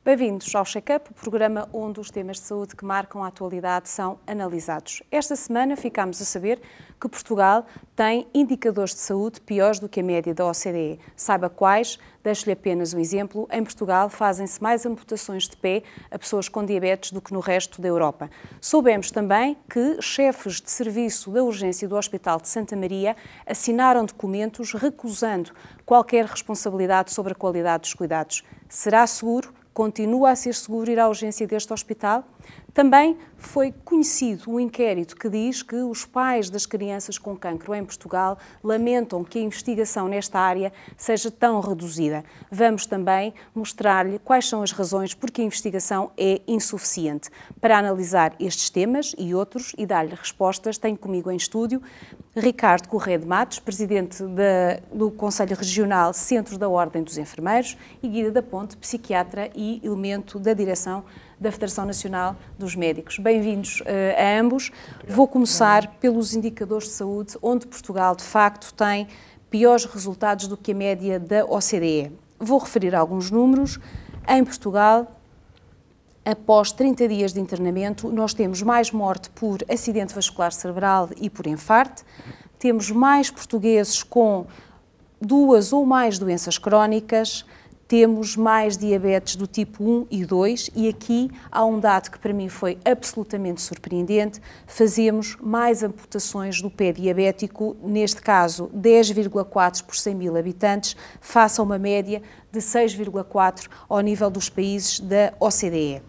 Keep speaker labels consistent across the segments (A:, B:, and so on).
A: Bem-vindos ao Check-up, o programa onde os temas de saúde que marcam a atualidade são analisados. Esta semana ficámos a saber que Portugal tem indicadores de saúde piores do que a média da OCDE. Saiba quais, deixo-lhe apenas um exemplo. Em Portugal fazem-se mais amputações de pé a pessoas com diabetes do que no resto da Europa. Soubemos também que chefes de serviço da urgência do Hospital de Santa Maria assinaram documentos recusando qualquer responsabilidade sobre a qualidade dos cuidados. Será seguro? Continua a ser seguro ir à urgência deste hospital? Também foi conhecido um inquérito que diz que os pais das crianças com cancro em Portugal lamentam que a investigação nesta área seja tão reduzida. Vamos também mostrar-lhe quais são as razões porque a investigação é insuficiente. Para analisar estes temas e outros e dar-lhe respostas, tenho comigo em estúdio Ricardo Correia de Matos, presidente do Conselho Regional Centro da Ordem dos Enfermeiros, e Guida da Ponte, psiquiatra e elemento da direção da Federação Nacional dos Médicos. Bem-vindos a ambos. Vou começar pelos indicadores de saúde, onde Portugal, de facto, tem piores resultados do que a média da OCDE. Vou referir alguns números. Em Portugal, após 30 dias de internamento, nós temos mais morte por acidente vascular cerebral e por infarto, temos mais portugueses com 2 ou mais doenças crónicas, temos mais diabetes do tipo 1 e 2 e aqui há um dado que para mim foi absolutamente surpreendente, fazemos mais amputações do pé diabético, neste caso 10,4 por 100 mil habitantes, face a uma média de 6,4 ao nível dos países da OCDE.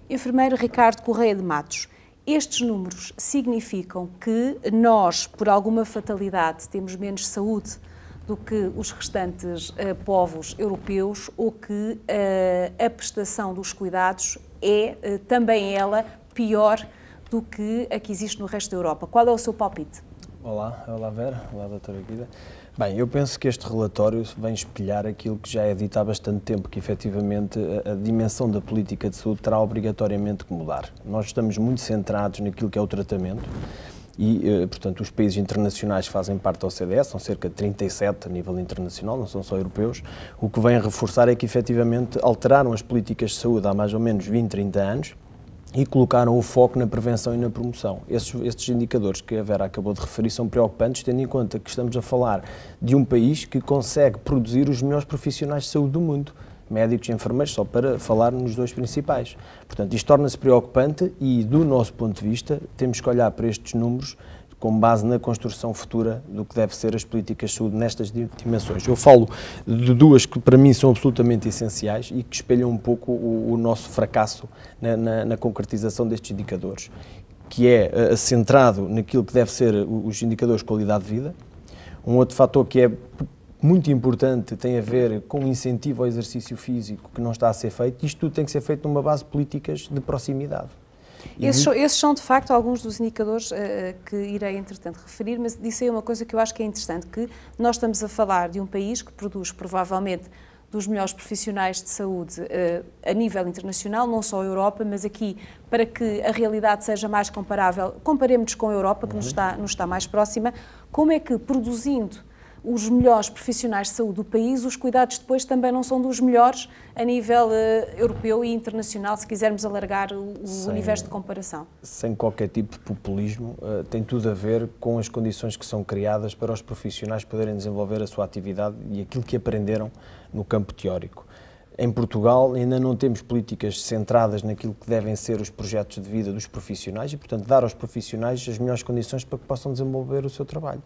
A: Enfermeiro Ricardo Correia de Matos, estes números significam que nós, por alguma fatalidade, temos menos saúde do que os restantes povos europeus ou que a prestação dos cuidados é também ela pior do que a que existe no resto da Europa. Qual é o seu palpite?
B: Olá Vera, olá doutora Guida. Bem, eu penso que este relatório vem espelhar aquilo que já é dito há bastante tempo, que efetivamente a dimensão da política de saúde terá obrigatoriamente que mudar. Nós estamos muito centrados naquilo que é o tratamento e, portanto, os países internacionais fazem parte da OCDE, são cerca de 37 a nível internacional, não são só europeus. O que vem a reforçar é que efetivamente alteraram as políticas de saúde há mais ou menos 20, 30 anos, e colocaram o foco na prevenção e na promoção. Estes indicadores que a Vera acabou de referir são preocupantes, tendo em conta que estamos a falar de um país que consegue produzir os melhores profissionais de saúde do mundo, médicos e enfermeiros, só para falar nos dois principais. Portanto, isto torna-se preocupante e, do nosso ponto de vista, temos que olhar para estes números com base na construção futura do que deve ser as políticas de saúde nestas dimensões. Eu falo de duas que para mim são absolutamente essenciais e que espelham um pouco o nosso fracasso na concretização destes indicadores, que é centrado naquilo que deve ser os indicadores de qualidade de vida. Um outro fator que é muito importante tem a ver com o incentivo ao exercício físico que não está a ser feito. Isto tudo tem que ser feito numa base de políticas de proximidade.
A: Esses são, de facto, alguns dos indicadores que irei, entretanto, referir, mas disse aí uma coisa que eu acho que é interessante, que nós estamos a falar de um país que produz, provavelmente, dos melhores profissionais de saúde a nível internacional, não só a Europa, mas aqui, para que a realidade seja mais comparável, comparemos-nos com a Europa, que nos está mais próxima, como é que, produzindo os melhores profissionais de saúde do país, os cuidados depois também não são dos melhores a nível europeu e internacional, se quisermos alargar o universo de comparação?
B: Sem qualquer tipo de populismo, tem tudo a ver com as condições que são criadas para os profissionais poderem desenvolver a sua atividade e aquilo que aprenderam no campo teórico. Em Portugal ainda não temos políticas centradas naquilo que devem ser os projetos de vida dos profissionais e, portanto, dar aos profissionais as melhores condições para que possam desenvolver o seu trabalho.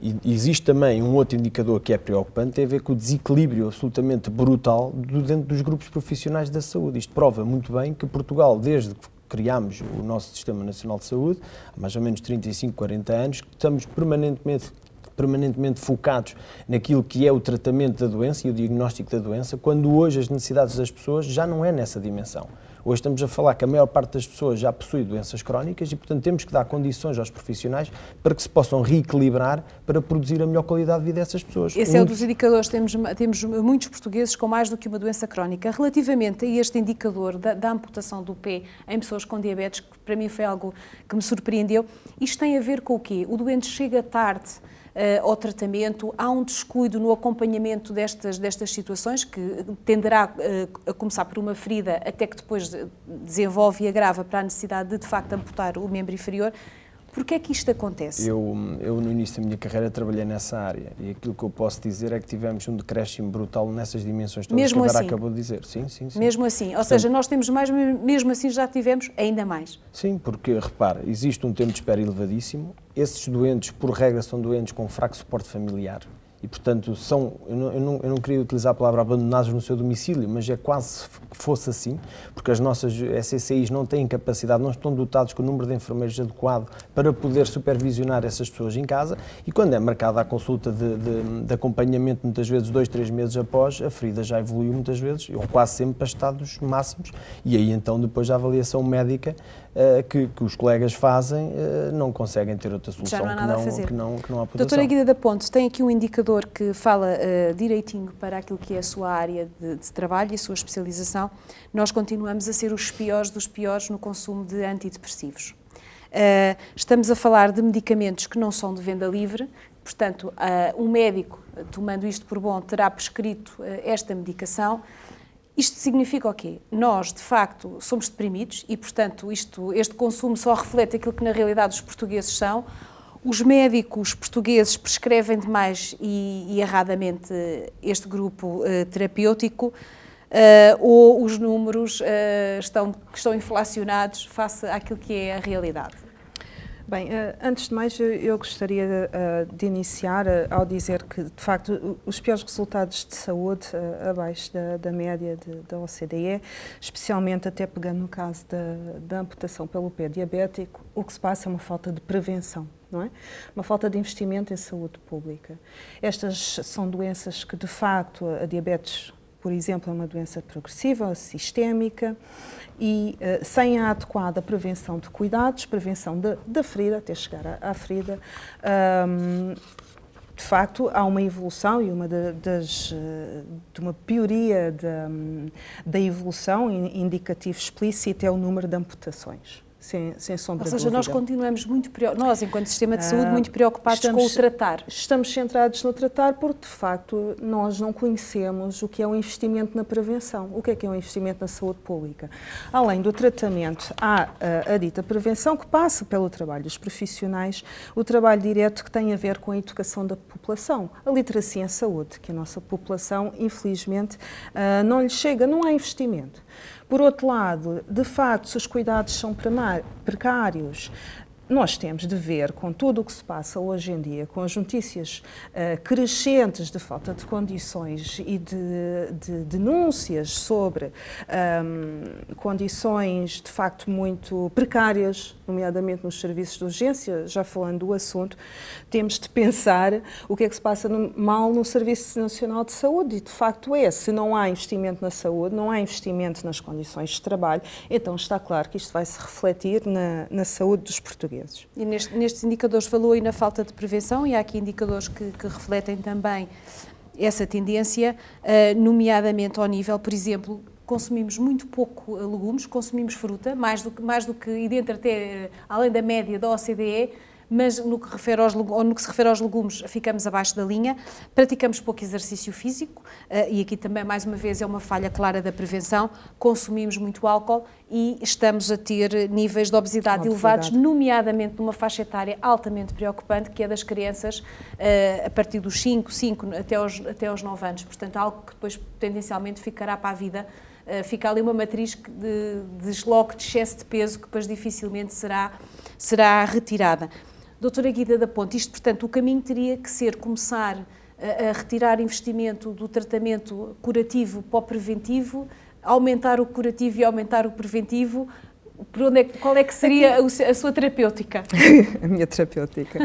B: E existe também um outro indicador que é preocupante, tem a ver com o desequilíbrio absolutamente brutal dentro dos grupos profissionais da saúde. Isto prova muito bem que Portugal, desde que criámos o nosso Sistema Nacional de Saúde, há mais ou menos 35, 40 anos, estamos permanentemente focados naquilo que é o tratamento da doença e o diagnóstico da doença, quando hoje as necessidades das pessoas já não é nessa dimensão. Hoje estamos a falar que a maior parte das pessoas já possui doenças crónicas e, portanto, temos que dar condições aos profissionais para que se possam reequilibrar para produzir a melhor qualidade de vida dessas pessoas.
A: Esse é um dos indicadores, temos muitos portugueses com mais do que uma doença crónica. Relativamente a este indicador da amputação do pé em pessoas com diabetes, que para mim foi algo que me surpreendeu, isto tem a ver com o quê? O doente chega tarde ao tratamento? Há um descuido no acompanhamento destas situações, que tenderá a começar por uma ferida, até que depois desenvolve e agrava para a necessidade de facto, amputar o membro inferior. Porquê é que isto acontece?
B: Eu, no início da minha carreira, trabalhei nessa área e aquilo que eu posso dizer é que tivemos um decréscimo brutal nessas dimensões todas
A: mesmo
B: que a Vera
A: assim?
B: acabou de dizer. Sim.
A: Mesmo assim? Ou seja, nós temos mais, mesmo assim já tivemos ainda mais?
B: Sim, porque, repare, existe um tempo de espera elevadíssimo. Esses doentes, por regra, são doentes com fraco suporte familiar. E, portanto, eu não queria utilizar a palavra abandonados no seu domicílio, mas é quase que fosse assim, porque as nossas SCCIs não têm capacidade, não estão dotados com o número de enfermeiros adequado para poder supervisionar essas pessoas em casa, e quando é marcada a consulta de acompanhamento, muitas vezes 2, 3 meses após, a ferida já evoluiu muitas vezes, ou quase sempre para estados máximos, e aí então depois da avaliação médica que os colegas fazem, não conseguem ter outra solução que não a amputação.
A: Doutora Guida da Ponte, tem aqui um indicador que fala direitinho para aquilo que é a sua área de trabalho e a sua especialização. Nós continuamos a ser os piores dos piores no consumo de antidepressivos. Estamos a falar de medicamentos que não são de venda livre, portanto, um médico, tomando isto por bom, terá prescrito esta medicação. Isto significa o quê? Nós, de facto, somos deprimidos e, portanto, este consumo só reflete aquilo que na realidade os portugueses são. Os médicos portugueses prescrevem demais e erradamente este grupo terapêutico, ou os números estão inflacionados face àquilo que é a realidade?
C: Bem, antes de mais, eu gostaria de iniciar ao dizer que, de facto, os piores resultados de saúde, abaixo da média da OCDE, especialmente até pegando no caso da amputação pelo pé diabético, o que se passa é uma falta de prevenção, não é? Uma falta de investimento em saúde pública. Estas são doenças que, de facto, a diabetes, por exemplo, é uma doença progressiva, sistémica, e sem a adequada prevenção de cuidados, prevenção da ferida, até chegar à ferida, de facto, há uma evolução e de uma pioria da evolução, indicativo explícito é o número de amputações. Sem sombra de dúvida.
A: Ou seja, nós continuamos nós, enquanto sistema de saúde, muito preocupados com o tratar.
C: Estamos centrados no tratar porque, de facto, nós não conhecemos o que é um investimento na prevenção. O que é um investimento na saúde pública? Além do tratamento, há a dita prevenção que passa pelo trabalho dos profissionais, o trabalho direto que tem a ver com a educação da população, a literacia em saúde, que a nossa população, infelizmente, não lhe chega, não há investimento. Por outro lado, de facto, se os cuidados são precários, nós temos de ver com tudo o que se passa hoje em dia, com as notícias crescentes de falta de condições e de denúncias sobre condições de facto muito precárias, nomeadamente nos serviços de urgência, já falando do assunto, temos de pensar o que é que se passa mal no Serviço Nacional de Saúde e de facto se não há investimento na saúde, não há investimento nas condições de trabalho, então está claro que isto vai se refletir na saúde dos portugueses.
A: E nestes indicadores falou aí na falta de prevenção e há aqui indicadores que refletem também essa tendência, nomeadamente ao nível, por exemplo, consumimos muito pouco legumes, consumimos fruta, mais do que e dentro até além da média da OCDE, mas no que se refere aos legumes ficamos abaixo da linha, praticamos pouco exercício físico e aqui também mais uma vez é uma falha clara da prevenção, consumimos muito álcool e estamos a ter níveis de obesidade elevados, nomeadamente numa faixa etária altamente preocupante, que é das crianças a partir dos 5 até aos 9 anos, portanto algo que depois tendencialmente ficará para a vida. Fica ali uma matriz de desloque de excesso de peso que depois dificilmente será retirada. Doutora Guida da Ponte, isto, portanto, o caminho teria que ser começar a retirar investimento do tratamento curativo para o preventivo, aumentar o curativo e aumentar o preventivo. Qual é que seria a sua terapêutica?
C: A minha terapêutica.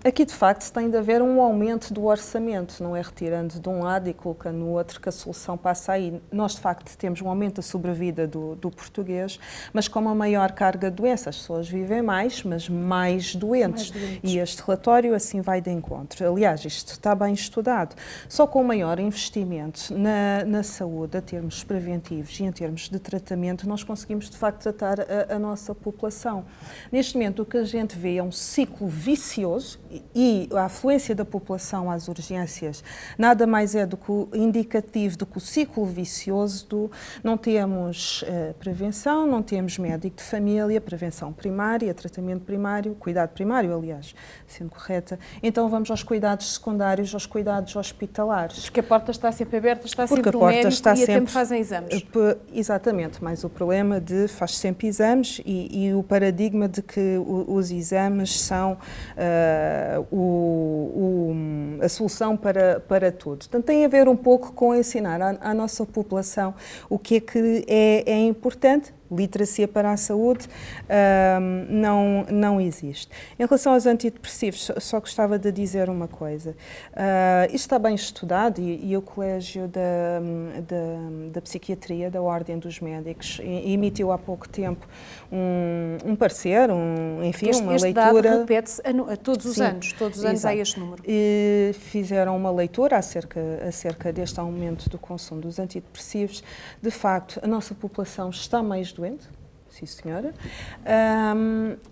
C: Aqui, de facto, tem de haver um aumento do orçamento, não é retirando de um lado e colocando no outro que a solução passa aí. Nós, de facto, temos um aumento da sobrevida do português, mas com uma maior carga de doenças. As pessoas vivem mais, mas mais doentes. E este relatório assim vai de encontro. Aliás, isto está bem estudado. Só com maior investimento na saúde, a termos preventivos e em termos de tratamento, momento nós conseguimos de facto tratar a nossa população. Neste momento o que a gente vê é um ciclo vicioso e a afluência da população às urgências nada mais é do que indicativo do que o ciclo vicioso do não temos prevenção, não temos médico de família, prevenção primária, tratamento primário, cuidado primário, aliás, sendo correta. Então vamos aos cuidados secundários, aos cuidados hospitalares.
A: Porque a porta está sempre aberta, está
C: Porque
A: sempre
C: a
A: o
C: porta
A: médico
C: está
A: e a
C: sempre,
A: tempo fazem exames.
C: Exatamente, mas o problema de faz sempre exames e o paradigma de que os exames são a solução para tudo. Portanto, tem a ver um pouco com ensinar à nossa população o que é importante. Literacia para a saúde não existe. Em relação aos antidepressivos, só gostava de dizer uma coisa. Isto está bem estudado e o Colégio da Psiquiatria, da Ordem dos Médicos, emitiu há pouco tempo um parecer, enfim, uma
A: este
C: leitura.
A: Dado repete-se a todos os anos, todos os anos há este número.
C: E fizeram uma leitura acerca deste aumento do consumo dos antidepressivos. De facto, a nossa população está mais doente, sim senhora,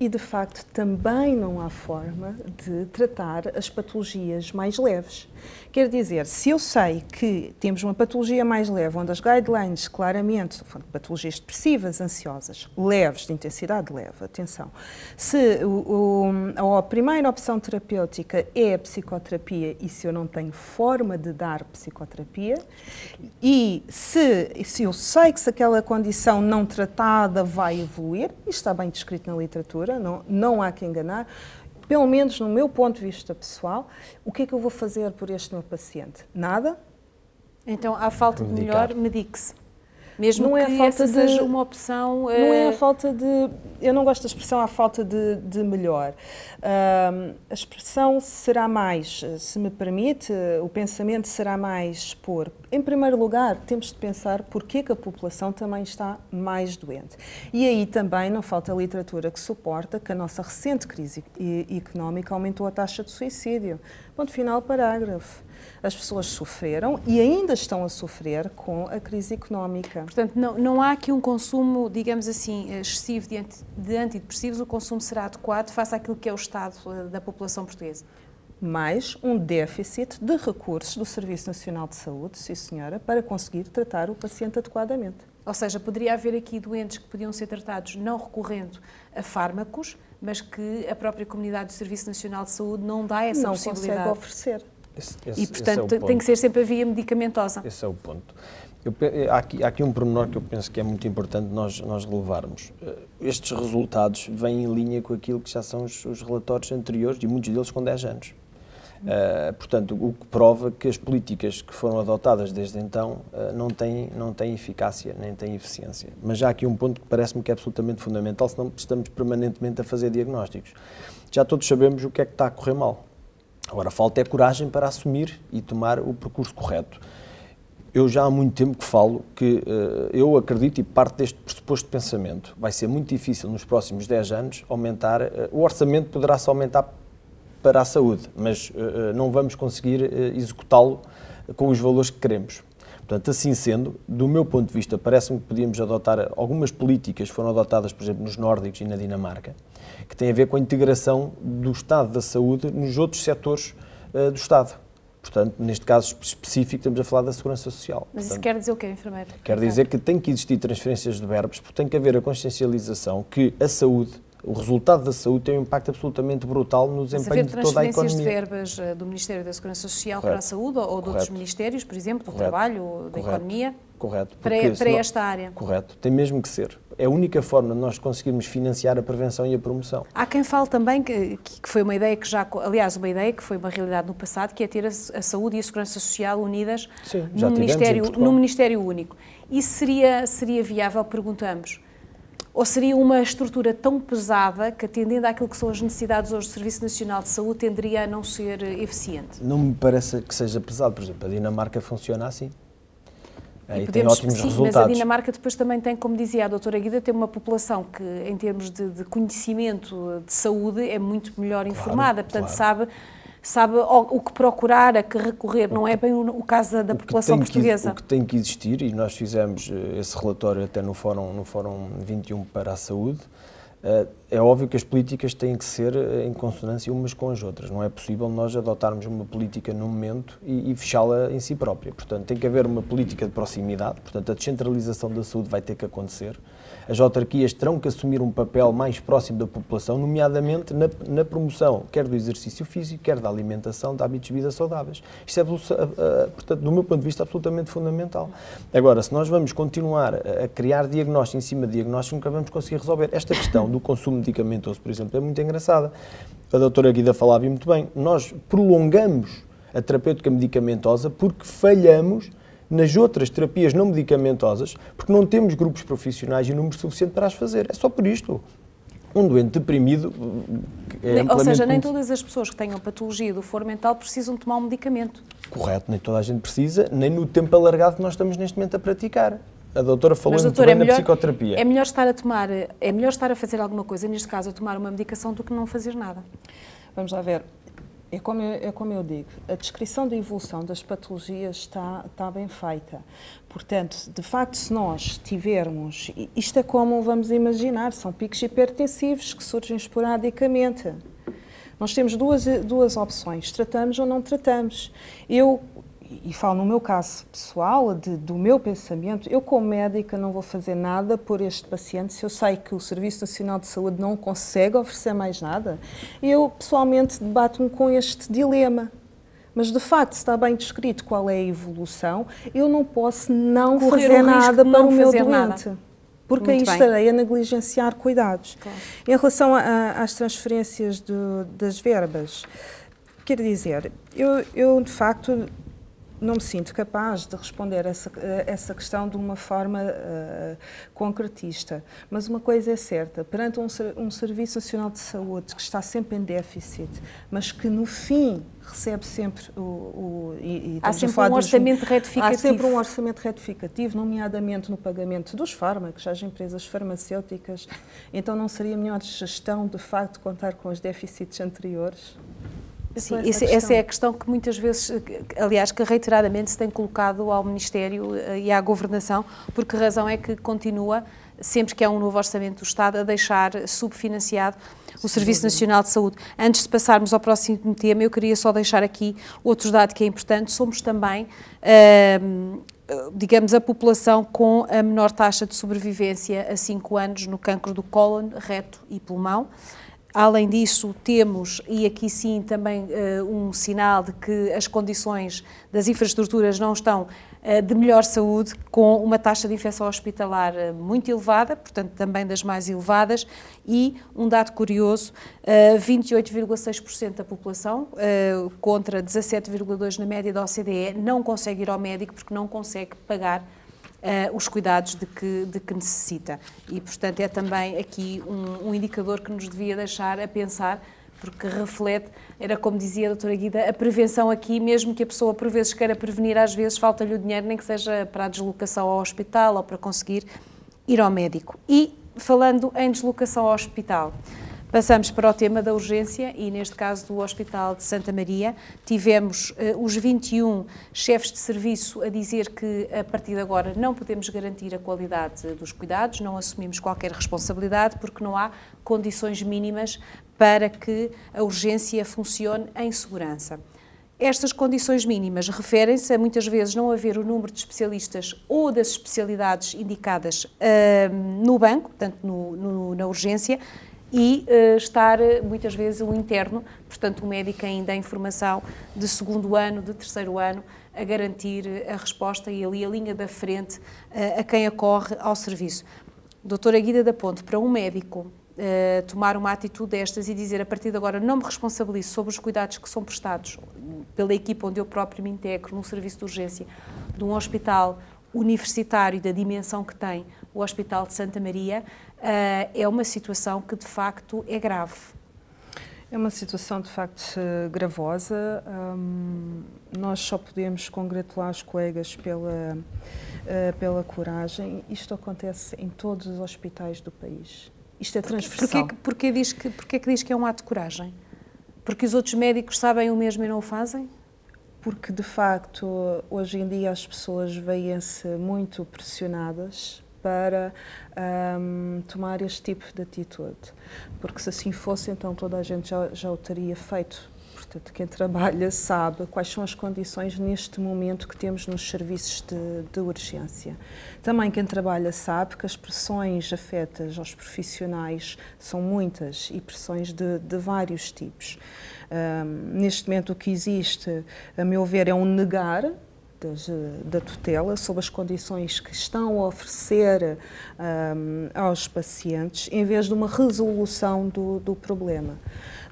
C: e de facto também não há forma de tratar as patologias mais leves. Quer dizer, se eu sei que temos uma patologia mais leve, onde as guidelines claramente, patologias depressivas, ansiosas, leves, de intensidade leve, atenção, se a primeira opção terapêutica é a psicoterapia e se eu não tenho forma de dar psicoterapia, e se eu sei que se aquela condição não tratada vai evoluir, isto está bem descrito na literatura, não há que enganar, pelo menos no meu ponto de vista pessoal, o que é que eu vou fazer por este meu paciente? Nada?
A: Então, à falta de melhor, medique-se. Mesmo
C: não é
A: que
C: a falta
A: essa seja uma opção...
C: Não é a falta de... Eu não gosto da expressão à falta de melhor. A expressão será mais, se me permite, o pensamento será mais por... Em primeiro lugar, temos de pensar porque que a população também está mais doente. E aí também não falta literatura que suporta que a nossa recente crise económica aumentou a taxa de suicídio. Ponto final, parágrafo. As pessoas sofreram e ainda estão a sofrer com a crise económica.
A: Portanto, não há aqui um consumo, digamos assim, excessivo de antidepressivos, o consumo será adequado face àquilo que é o estado da população portuguesa.
C: Mais um déficit de recursos do Serviço Nacional de Saúde, sim senhora, para conseguir tratar o paciente adequadamente.
A: Ou seja, poderia haver aqui doentes que podiam ser tratados não recorrendo a fármacos, mas que a própria comunidade do Serviço Nacional de Saúde não dá essa possibilidade.
C: Não consegue oferecer.
A: E, portanto, tem que ser sempre a via medicamentosa.
B: Esse é o ponto. Há aqui um pormenor que eu penso que é muito importante nós relevarmos. Estes resultados vêm em linha com aquilo que já são os relatórios anteriores, e muitos deles com 10 anos. Portanto, o que prova que as políticas que foram adotadas desde então não têm eficácia, nem têm eficiência. Mas já há aqui um ponto que parece-me que é absolutamente fundamental, senão estamos permanentemente a fazer diagnósticos. Já todos sabemos o que é que está a correr mal. Agora, falta é coragem para assumir e tomar o percurso correto. Eu já há muito tempo que falo que eu acredito, e parte deste pressuposto de pensamento, vai ser muito difícil nos próximos 10 anos aumentar, o orçamento poderá-se aumentar para a saúde, mas não vamos conseguir executá-lo com os valores que queremos. Portanto, assim sendo, do meu ponto de vista, parece-me que podíamos adotar algumas políticas que foram adotadas, por exemplo, nos nórdicos e na Dinamarca, que têm a ver com a integração do Estado da saúde nos outros setores do Estado. Portanto, neste caso específico, estamos a falar da segurança social.
A: Mas isso quer dizer o quê, enfermeiro?
B: Quer dizer que tem que existir transferências de verbas, porque tem que haver a consciencialização que a saúde, o resultado da saúde tem um impacto absolutamente brutal no desempenho de toda a economia.
A: Transferências de verbas do Ministério da Segurança Social para a saúde ou de outros ministérios, por exemplo, do trabalho ou da economia?
B: Correto.
A: Para esta área?
B: Correto. Tem mesmo que ser. É a única forma de nós conseguirmos financiar a prevenção e a promoção.
A: Há quem fale também que foi uma ideia que já, aliás, uma ideia que foi uma realidade no passado, que é ter a saúde e a segurança social unidas num Ministério único. Isso seria viável, perguntamos? Ou seria uma estrutura tão pesada que, atendendo àquilo que são as necessidades hoje do Serviço Nacional de Saúde, tenderia a não ser eficiente?
B: Não me parece que seja pesado. Por exemplo, a Dinamarca funciona assim. Aí tem ótimos resultados.
A: Mas a Dinamarca depois também tem, como dizia a doutora Guida, tem uma população que, em termos de conhecimento de saúde, é muito melhor informada. Portanto, sabe o que procurar, a que recorrer. Não é bem o caso da população portuguesa.
B: O que tem que existir, e nós fizemos esse relatório até no Fórum 21 para a Saúde, é óbvio que as políticas têm que ser em consonância umas com as outras. Não é possível nós adotarmos uma política num momento e fechá-la em si própria. Portanto, tem que haver uma política de proximidade, portanto, a descentralização da saúde vai ter que acontecer. As autarquias terão que assumir um papel mais próximo da população, nomeadamente na promoção, quer do exercício físico, quer da alimentação, de hábitos de vida saudáveis. Isto é, portanto, do meu ponto de vista, absolutamente fundamental. Agora, se nós vamos continuar a criar diagnóstico em cima de diagnóstico, nunca vamos conseguir resolver. Esta questão do consumo medicamentoso, por exemplo, é muito engraçada. A doutora Guida falava e muito bem. Nós prolongamos a terapêutica medicamentosa porque falhamos nas outras terapias não medicamentosas, porque não temos grupos profissionais e número suficiente para as fazer. É só por isto. Um doente deprimido é
A: Ou seja, nem todas as pessoas que tenham patologia do foro mental precisam tomar um medicamento.
B: Correto, nem toda a gente precisa, nem no tempo alargado que nós estamos neste momento a praticar. A doutora falou muito bem na psicoterapia.
A: É melhor estar a fazer alguma coisa, neste caso a tomar uma medicação, do que não fazer nada.
C: Vamos lá ver. É como eu digo, a descrição da evolução das patologias está bem feita. Portanto, de facto, se nós tivermos... Isto é como vamos imaginar, são picos hipertensivos que surgem esporadicamente. Nós temos duas opções, tratamos ou não tratamos. E falo no meu caso pessoal, do meu pensamento, eu como médica não vou fazer nada por este paciente se eu sei que o Serviço Nacional de Saúde não consegue oferecer mais nada. Eu pessoalmente debato-me com este dilema. Mas de facto, se está bem descrito qual é a evolução, eu não posso não fazer nada para o meu doente. Porque aí estarei a negligenciar cuidados. Claro. Em relação às transferências das verbas, quero dizer, eu de facto não me sinto capaz de responder essa questão de uma forma concretista. Mas uma coisa é certa, perante um Serviço Nacional de Saúde que está sempre em déficit, mas que no fim recebe sempre
A: há sempre um orçamento retificativo.
C: Há sempre um orçamento retificativo, nomeadamente no pagamento dos fármacos às empresas farmacêuticas. Então não seria melhor gestão, de facto, contar com os déficits anteriores?
A: Sim, essa é a questão que muitas vezes, aliás, que reiteradamente se tem colocado ao Ministério e à Governação, porque a razão é que continua, sempre que há um novo orçamento do Estado, a deixar subfinanciado o Serviço Nacional de Saúde. Antes de passarmos ao próximo tema, eu queria só deixar aqui outro dado que é importante. Somos também, digamos, a população com a menor taxa de sobrevivência a 5 anos no cancro do cólon, reto e pulmão. Além disso, temos, e aqui sim também um sinal de que as condições das infraestruturas não estão de melhor saúde, com uma taxa de infecção hospitalar muito elevada, portanto também das mais elevadas, e um dado curioso, 28,6% da população, contra 17,2% na média da OCDE, não consegue ir ao médico porque não consegue pagar os cuidados de que necessita. E, portanto, é também aqui um indicador que nos devia deixar a pensar, porque reflete, era como dizia a doutora Guida, a prevenção aqui, mesmo que a pessoa por vezes queira prevenir, às vezes falta-lhe o dinheiro, nem que seja para a deslocação ao hospital ou para conseguir ir ao médico. E, falando em deslocação ao hospital, passamos para o tema da urgência e, neste caso, do Hospital de Santa Maria. Tivemos os 21 chefes de serviço a dizer que, a partir de agora, não podemos garantir a qualidade dos cuidados, não assumimos qualquer responsabilidade, porque não há condições mínimas para que a urgência funcione em segurança. Estas condições mínimas referem-se a, muitas vezes, não haver o número de especialistas ou das especialidades indicadas no banco, portanto, na urgência, e estar, muitas vezes, o interno, portanto, o médico ainda em formação de segundo ano, de terceiro ano, a garantir a resposta e ali a linha da frente a quem acorre ao serviço. Doutora Guida da Ponte, para um médico tomar uma atitude destas e dizer, a partir de agora, não me responsabilizo sobre os cuidados que são prestados pela equipa onde eu próprio me integro num serviço de urgência de um hospital universitário da dimensão que tem o Hospital de Santa Maria, é uma situação que de facto é grave.
C: É uma situação de facto gravosa. Nós só podemos congratular os colegas pela coragem. Isto acontece em todos os hospitais do país. Isto é transversal.
A: Porquê que diz que é um ato de coragem? Porque os outros médicos sabem o mesmo e não o fazem?
C: Porque, de facto, hoje em dia as pessoas veem-se muito pressionadas para tomar este tipo de atitude. Porque se assim fosse, então toda a gente já o teria feito. Portanto, quem trabalha sabe quais são as condições neste momento que temos nos serviços de urgência. Também quem trabalha sabe que as pressões afetas aos profissionais são muitas e pressões de vários tipos. Neste momento o que existe, a meu ver, é um negar da tutela sobre as condições que estão a oferecer aos pacientes, em vez de uma resolução do problema.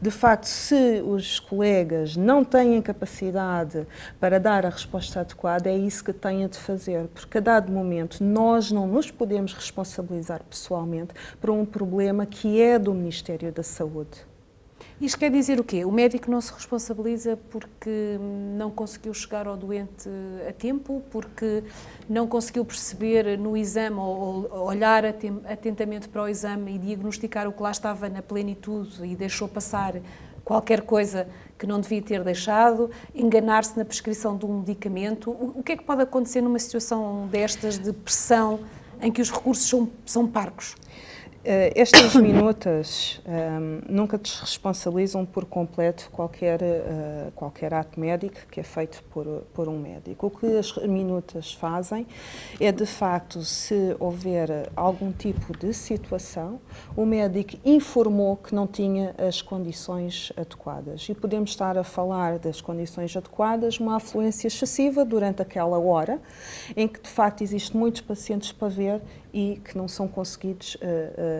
C: De facto, se os colegas não têm capacidade para dar a resposta adequada, é isso que têm de fazer, porque a dado momento nós não nos podemos responsabilizar pessoalmente por um problema que é do Ministério da Saúde.
A: Isto quer dizer o quê? O médico não se responsabiliza porque não conseguiu chegar ao doente a tempo, porque não conseguiu perceber no exame ou olhar atentamente para o exame e diagnosticar o que lá estava na plenitude e deixou passar qualquer coisa que não devia ter deixado, enganar-se na prescrição de um medicamento. O que é que pode acontecer numa situação destas de pressão em que os recursos são parcos?
C: Estas minutas nunca desresponsabilizam por completo qualquer ato médico que é feito por um médico. O que as minutas fazem é, de facto, se houver algum tipo de situação, o médico informou que não tinha as condições adequadas. E podemos estar a falar das condições adequadas, uma afluência excessiva durante aquela hora, em que, de facto, existem muitos pacientes para ver e que não são conseguidos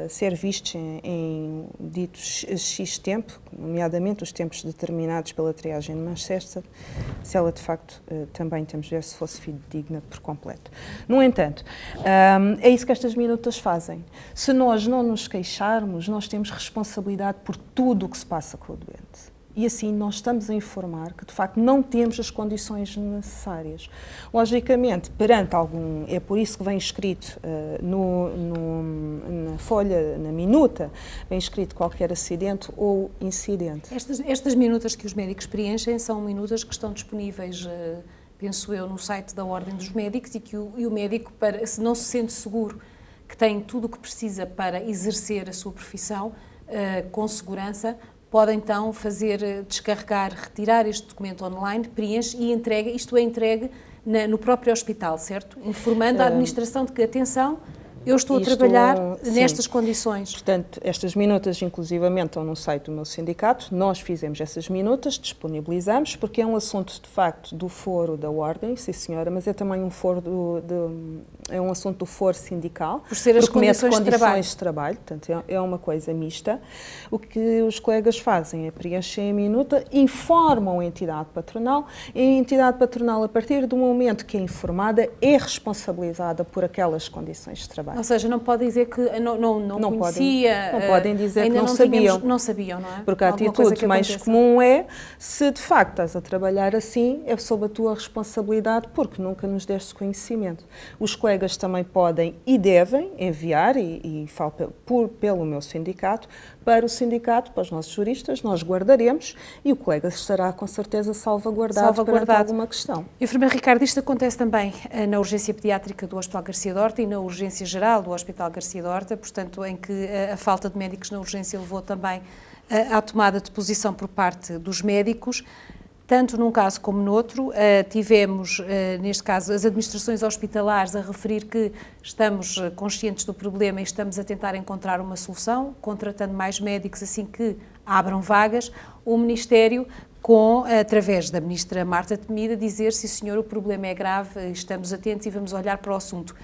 C: ser vistos em ditos X tempo, nomeadamente os tempos determinados pela triagem de Manchester, se ela de facto também temos de ver se fosse fidedigna por completo. No entanto, é isso que estas minutas fazem. Se nós não nos queixarmos, nós temos responsabilidade por tudo o que se passa com o doente. E assim nós estamos a informar que, de facto, não temos as condições necessárias. Logicamente, perante algum... É por isso que vem escrito na folha, na minuta, vem escrito qualquer acidente ou incidente.
A: Estas minutas que os médicos preenchem são minutas que estão disponíveis, penso eu, no site da Ordem dos Médicos e que o médico, se não se sente seguro que tem tudo o que precisa para exercer a sua profissão com segurança, pode então descarregar, retirar este documento online, preenche e entrega, isto é entregue no próprio hospital, certo? Informando a administração de que, atenção, eu estou a trabalhar nestas condições.
C: Portanto, estas minutas, inclusivamente, estão no site do meu sindicato. Nós fizemos essas minutas, disponibilizamos, porque é um assunto, de facto, do foro da Ordem, sim senhora, mas é também um assunto do foro sindical.
A: Por ser as condições
C: de trabalho. Portanto, é uma coisa mista. O que os colegas fazem é preencher a minuta, informam a entidade patronal e a entidade patronal, a partir do momento que é informada, é responsabilizada por aquelas condições de trabalho.
A: Ou seja, não pode dizer que não conhecia...
C: Não podem dizer que não sabiam.
A: Não sabiam, não é?
C: Porque a atitude mais comum é, se de facto estás a trabalhar assim, é sob a tua responsabilidade, porque nunca nos deste conhecimento. Os colegas também podem e devem enviar, e falo pelo meu sindicato, para o sindicato, para os nossos juristas, nós guardaremos e o colega estará com certeza salvaguardado perante alguma questão.
A: Enfermeiro Ricardo, isto acontece também na urgência pediátrica do Hospital Garcia de Horta e na urgência geral do Hospital Garcia de Horta, portanto, em que a falta de médicos na urgência levou também à tomada de posição por parte dos médicos. Tanto num caso como noutro, tivemos, neste caso, as administrações hospitalares a referir que estamos conscientes do problema e estamos a tentar encontrar uma solução, contratando mais médicos assim que abram vagas. O Ministério, através da Ministra Marta Temida, dizer: sim senhor, o problema é grave, estamos atentos e vamos olhar para o assunto.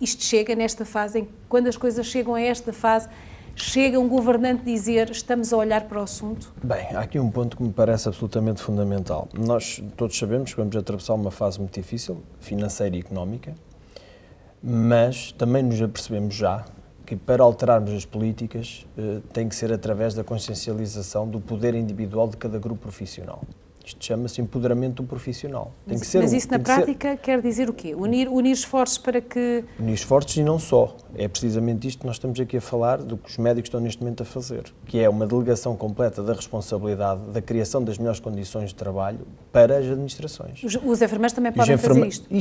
A: Isto chega nesta fase, quando as coisas chegam a esta fase, chega um governante dizer: estamos a olhar para o assunto?
B: Bem, há aqui um ponto que me parece absolutamente fundamental. Nós todos sabemos que vamos atravessar uma fase muito difícil, financeira e económica, mas também nos apercebemos já que para alterarmos as políticas tem que ser através da consciencialização do poder individual de cada grupo profissional. Isto chama-se empoderamento do profissional.
A: Mas isso na prática quer dizer o quê? Unir esforços para que...
B: Unir esforços e não só. É precisamente isto que nós estamos aqui a falar, do que os médicos estão neste momento a fazer, que é uma delegação completa da responsabilidade da criação das melhores condições de trabalho para as administrações.
A: Os enfermeiros também podem fazer isto?
B: E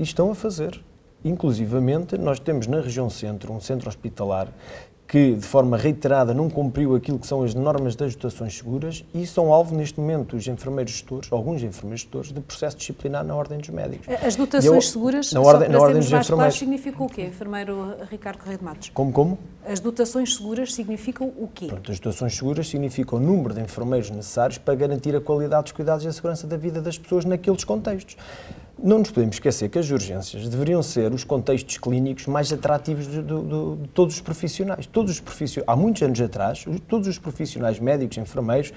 B: estão a fazer. Inclusivamente, nós temos na região centro, um centro hospitalar, que de forma reiterada não cumpriu aquilo que são as normas das dotações seguras e são alvo neste momento os enfermeiros gestores, alguns enfermeiros gestores, de processo disciplinar na ordem dos médicos.
A: As dotações seguras,
B: na ordem dos
A: mais claros, significam o quê, enfermeiro Ricardo Correia de Matos?
B: Como?
A: As dotações seguras significam o quê?
B: Pronto, as dotações seguras significam o número de enfermeiros necessários para garantir a qualidade dos cuidados e a segurança da vida das pessoas naqueles contextos. Não nos podemos esquecer que as urgências deveriam ser os contextos clínicos mais atrativos de todos os profissionais. Há muitos anos atrás, todos os profissionais médicos, enfermeiros,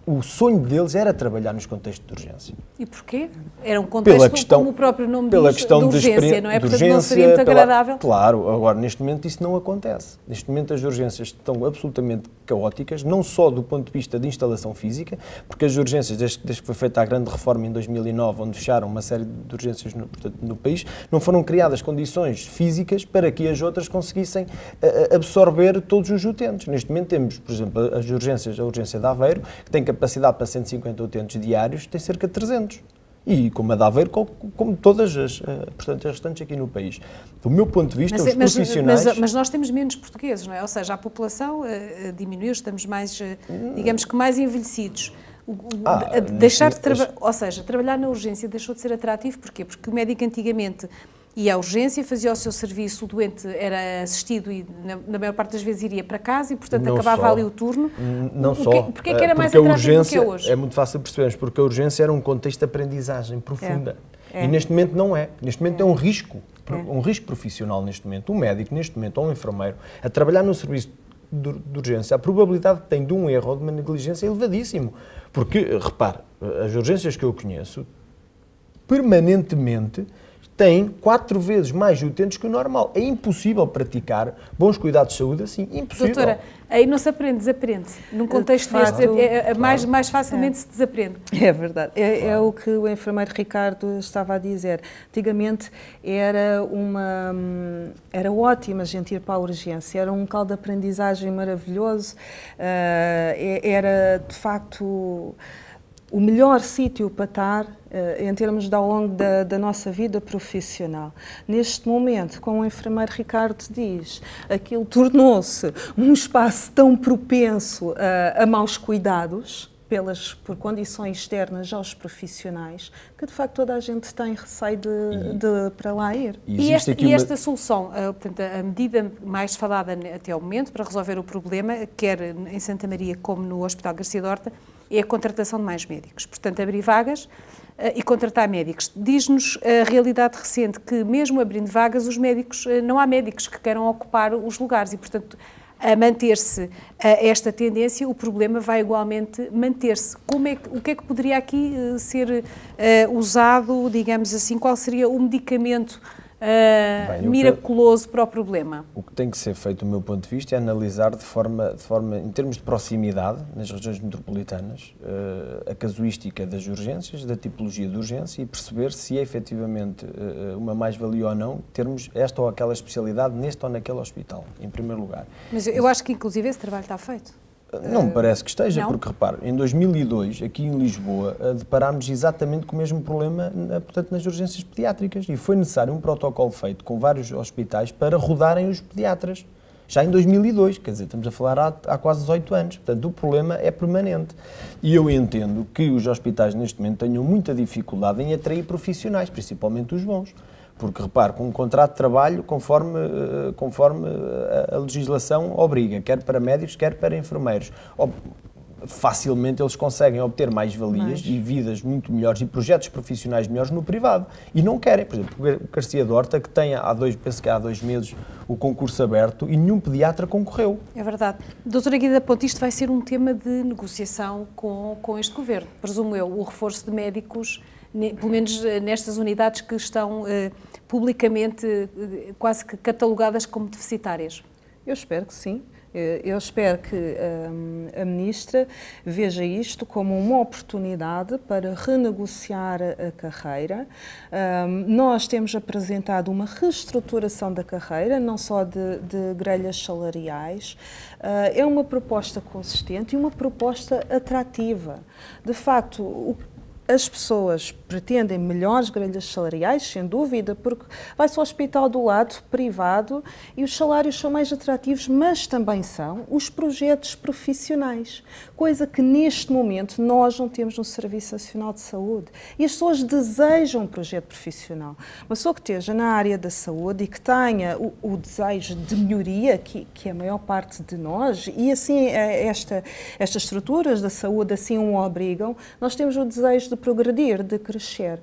B: o sonho deles era trabalhar nos contextos de urgência.
A: E porquê? Era um contexto, como o próprio nome diz, de urgência, não é? Portanto, não seria muito agradável.
B: Claro, agora, neste momento, isso não acontece. Neste momento, as urgências estão absolutamente caóticas, não só do ponto de vista de instalação física, porque as urgências, desde que foi feita a grande reforma em 2009, onde fecharam uma série de urgências no país, não foram criadas condições físicas para que as outras conseguissem absorver todos os utentes. Neste momento temos, por exemplo, a urgência de Aveiro, que tem capacidade para 150 utentes diários, tem cerca de 300. E como a de Aveiro, como todas as restantes aqui no país. Do meu ponto de vista, os profissionais...
A: Mas nós temos menos portugueses, não é? Ou seja, a população diminuiu, estamos mais, digamos que mais envelhecidos. Ou seja, trabalhar na urgência deixou de ser atrativo. Porquê? Porque o médico antigamente ia à urgência, fazia o seu serviço, o doente era assistido e, na maior parte das vezes, iria para casa e, portanto, acabava ali o turno. Porquê que era mais atrativo do que é hoje?
B: É muito fácil percebermos, porque a urgência era um contexto de aprendizagem profunda. E neste momento não é. Neste momento é um risco. Um risco profissional neste momento. Um médico, neste momento, ou um enfermeiro, a trabalhar no serviço de urgência, a probabilidade que tem de um erro ou de uma negligência é elevadíssimo. Porque, repare, as urgências que eu conheço, permanentemente, têm 4 vezes mais utentes que o normal. É impossível praticar bons cuidados de saúde assim, impossível.
A: Doutora, aí não se aprende, desaprende. Num contexto deste, mais facilmente se desaprende.
C: É verdade. É o que o enfermeiro Ricardo estava a dizer. Antigamente era ótimo a gente ir para a urgência, era um caldo de aprendizagem maravilhoso, era de facto o melhor sítio para estar em termos de ao longo da nossa vida profissional. Neste momento, como o enfermeiro Ricardo diz, aquilo tornou-se um espaço tão propenso a maus cuidados, por condições externas aos profissionais, que de facto toda a gente tem receio de para lá ir.
A: E esta solução, portanto, a medida mais falada até ao momento para resolver o problema, quer em Santa Maria como no Hospital Garcia de Horta, é a contratação de mais médicos. Portanto, abrir vagas e contratar médicos. Diz-nos a realidade recente que, mesmo abrindo vagas, os médicos, não há médicos que queiram ocupar os lugares e, portanto, a manter-se esta tendência, o problema vai igualmente manter-se. O que é que poderia aqui ser usado, digamos assim, qual seria o medicamento miraculoso para o problema?
B: O que tem que ser feito, do meu ponto de vista, é analisar de forma em termos de proximidade, nas regiões metropolitanas, a casuística das urgências, da tipologia de urgência e perceber se é efetivamente uma mais-valia ou não termos esta ou aquela especialidade neste ou naquele hospital, em primeiro lugar.
A: Mas eu acho que, inclusive, esse trabalho está feito.
B: Não me parece que esteja,
A: não?
B: Porque, repare, em 2002, aqui em Lisboa, deparámos exatamente com o mesmo problema, portanto, nas urgências pediátricas, e foi necessário um protocolo feito com vários hospitais para rodarem os pediatras, já em 2002, quer dizer, estamos a falar há quase 18 anos, portanto, o problema é permanente. E eu entendo que os hospitais, neste momento, tenham muita dificuldade em atrair profissionais, principalmente os bons. Porque, repare, com um contrato de trabalho conforme a legislação obriga, quer para médicos, quer para enfermeiros. Facilmente eles conseguem obter mais-valias e vidas muito melhores e projetos profissionais melhores no privado. E não querem. Por exemplo, o Garcia de Horta, que tem penso que há 2 meses o concurso aberto e nenhum pediatra concorreu.
A: É verdade. Doutora Guida Ponte, isto vai ser um tema de negociação com este governo. Presumo eu, o reforço de médicos, pelo menos nestas unidades que estão publicamente quase que catalogadas como deficitárias.
C: Eu espero que sim. Eu espero que a Ministra veja isto como uma oportunidade para renegociar a carreira. Nós temos apresentado uma reestruturação da carreira, não só de grelhas salariais. É uma proposta consistente e uma proposta atrativa. De facto, as pessoas pretendem melhores grelhas salariais, sem dúvida, porque vai-se ao hospital do lado, privado, e os salários são mais atrativos, mas também são os projetos profissionais, coisa que neste momento nós não temos no Serviço Nacional de Saúde. E as pessoas desejam um projeto profissional. Uma pessoa que esteja na área da saúde e que tenha o desejo de melhoria, que é a maior parte de nós, e assim estas estruturas da saúde assim o obrigam, nós temos o desejo de progredir, de crescer.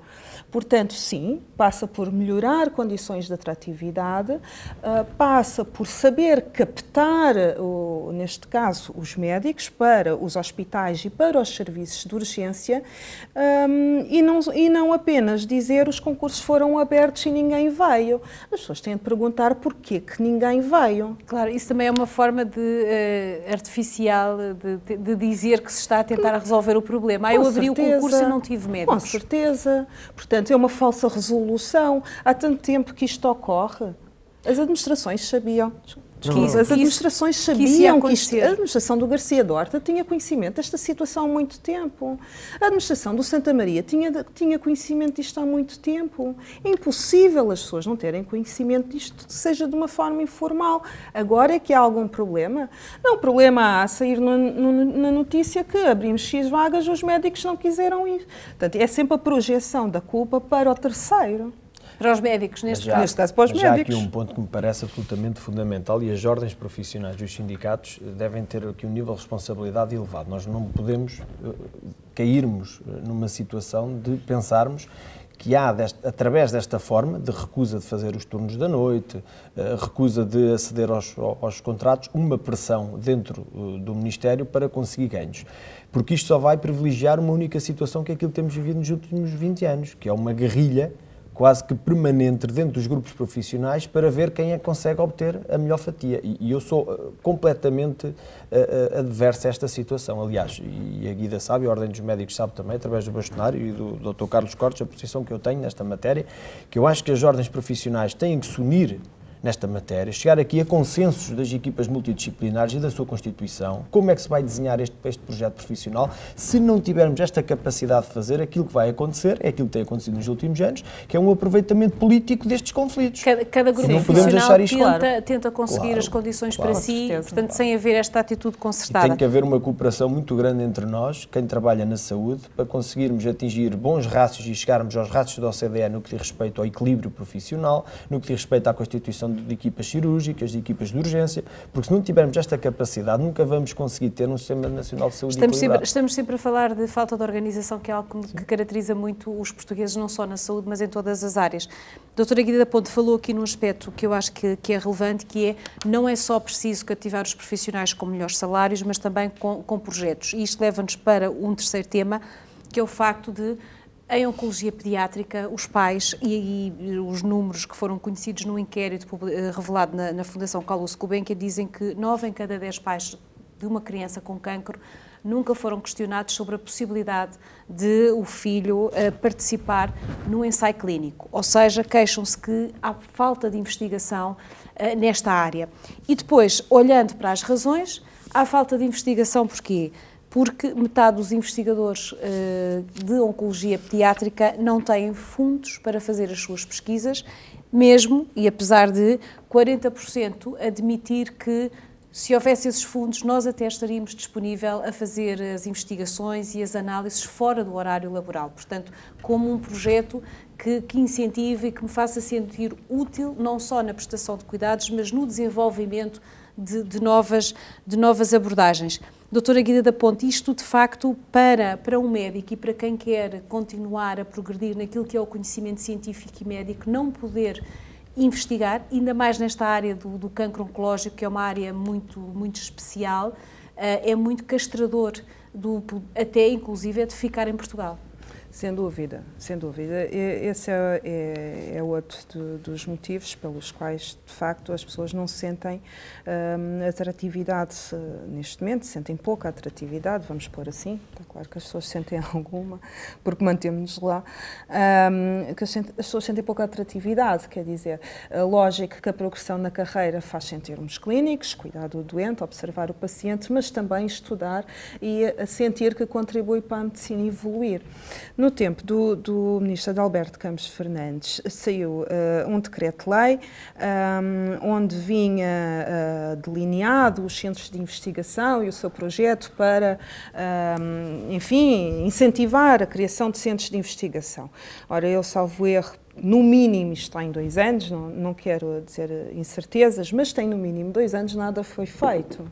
C: Portanto, sim, passa por melhorar condições de atratividade, passa por saber captar, neste caso, os médicos para os hospitais e para os serviços de urgência, e não apenas dizer os concursos foram abertos e ninguém veio. As pessoas têm de perguntar porquê que ninguém veio.
A: Claro, isso também é uma forma artificial de dizer que se está a tentar resolver o problema. Eu abri o concurso e não tive médicos.
C: Com certeza. Portanto, é uma falsa resolução. Há tanto tempo que isto ocorre. As administrações sabiam. As administrações sabiam que isto... A administração do Garcia Dorta tinha conhecimento desta situação há muito tempo. A administração do Santa Maria tinha conhecimento disto há muito tempo. É impossível as pessoas não terem conhecimento disto, seja de uma forma informal. Agora é que há algum problema? Não, o problema há a sair na notícia que abrimos X vagas, os médicos não quiseram ir. Portanto, é sempre a projeção da culpa para o terceiro.
A: Para os médicos, neste
C: caso para os médicos.
B: Já há aqui um ponto que me parece absolutamente fundamental, e as ordens profissionais e os sindicatos devem ter aqui um nível de responsabilidade elevado. Nós não podemos cairmos numa situação de pensarmos que há, através desta forma de recusa de fazer os turnos da noite, recusa de aceder aos contratos, uma pressão dentro do Ministério para conseguir ganhos. Porque isto só vai privilegiar uma única situação, que é aquilo que temos vivido nos últimos 20 anos, que é uma guerrilha quase que permanente dentro dos grupos profissionais para ver quem é que consegue obter a melhor fatia. E eu sou completamente adverso a esta situação. Aliás, e a Guida sabe, a Ordem dos Médicos sabe também, através do bastonário e do Dr. Carlos Cortes, a posição que eu tenho nesta matéria, que eu acho que as ordens profissionais têm que se unir nesta matéria, chegar aqui a consensos das equipas multidisciplinares e da sua constituição. Como é que se vai desenhar este projeto profissional? Se não tivermos esta capacidade de fazer, aquilo que vai acontecer é aquilo que tem acontecido nos últimos anos, que é um aproveitamento político destes conflitos.
A: Cada grupo profissional tenta conseguir as condições para si, portanto, sem haver esta atitude concertada.
B: E tem que haver uma cooperação muito grande entre nós, quem trabalha na saúde, para conseguirmos atingir bons rácios e chegarmos aos rácios da OCDE no que diz respeito ao equilíbrio profissional, no que diz respeito à constituição de equipas cirúrgicas, de equipas de urgência, porque se não tivermos esta capacidade, nunca vamos conseguir ter um Sistema Nacional de Saúde equilibrado.
A: Estamos sempre a falar de falta de organização, que é algo que caracteriza muito os portugueses, não só na saúde, mas em todas as áreas. A doutora Guida da Ponte falou aqui num aspecto que eu acho que é relevante, que é, não é só preciso cativar os profissionais com melhores salários, mas também com projetos. E isto leva-nos para um terceiro tema, que é o facto de, em oncologia pediátrica, os pais e os números que foram conhecidos no inquérito revelado na Fundação Carlos Gulbenkian dizem que 9 em cada 10 pais de uma criança com cancro nunca foram questionados sobre a possibilidade de o filho participar no ensaio clínico. Ou seja, queixam-se que há falta de investigação nesta área. E depois, olhando para as razões, há falta de investigação porquê? Porque metade dos investigadores de oncologia pediátrica não têm fundos para fazer as suas pesquisas, mesmo, e apesar de 40% admitir que, se houvesse esses fundos, nós até estaríamos disponíveis a fazer as investigações e as análises fora do horário laboral. Portanto, como um projeto que incentive e que me faça sentir útil, não só na prestação de cuidados, mas no desenvolvimento de novas abordagens. Doutora Guida da Ponte, isto de facto para um médico e para quem quer continuar a progredir naquilo que é o conhecimento científico e médico, não poder investigar, ainda mais nesta área do cancro oncológico, que é uma área muito, muito especial, é muito castrador, até inclusive de ficar em Portugal.
C: Sem dúvida, sem dúvida. Esse é outro dos motivos pelos quais, de facto, as pessoas não sentem atratividade neste momento, sentem pouca atratividade, vamos pôr assim. Está claro que as pessoas sentem alguma, porque mantemos-nos lá. Que as pessoas sentem pouca atratividade, quer dizer, lógico que a progressão na carreira faz-se em termos clínicos, cuidar do doente, observar o paciente, mas também estudar e sentir que contribui para a medicina evoluir. No tempo do ministro Adalberto Campos Fernandes, saiu um decreto-lei onde vinha delineado os centros de investigação e o seu projeto para, enfim, incentivar a criação de centros de investigação. Ora, eu, salvo erro, no mínimo, isto está em 2 anos, não quero dizer incertezas, mas tem no mínimo 2 anos, nada foi feito,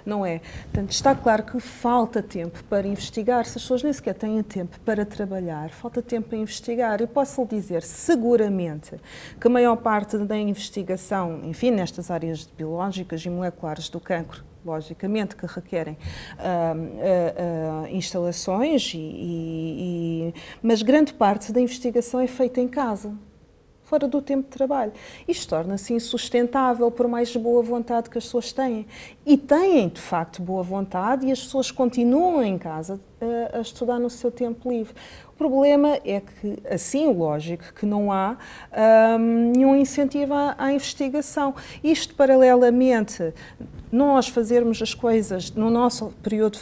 C: não é? Portanto, está claro que falta tempo para investigar, se as pessoas nem sequer têm tempo para trabalhar, falta tempo para investigar. Eu posso lhe dizer, seguramente, que a maior parte da investigação, enfim, nestas áreas biológicas e moleculares do cancro, logicamente, que requerem instalações, mas grande parte da investigação é feita em casa, fora do tempo de trabalho. Isto torna-se insustentável por mais boa vontade que as pessoas têm. E têm, de facto, boa vontade e as pessoas continuam em casa a estudar no seu tempo livre. O problema é que, assim, lógico, que não há nenhum incentivo à investigação. Isto, paralelamente, nós fazermos as coisas no nosso período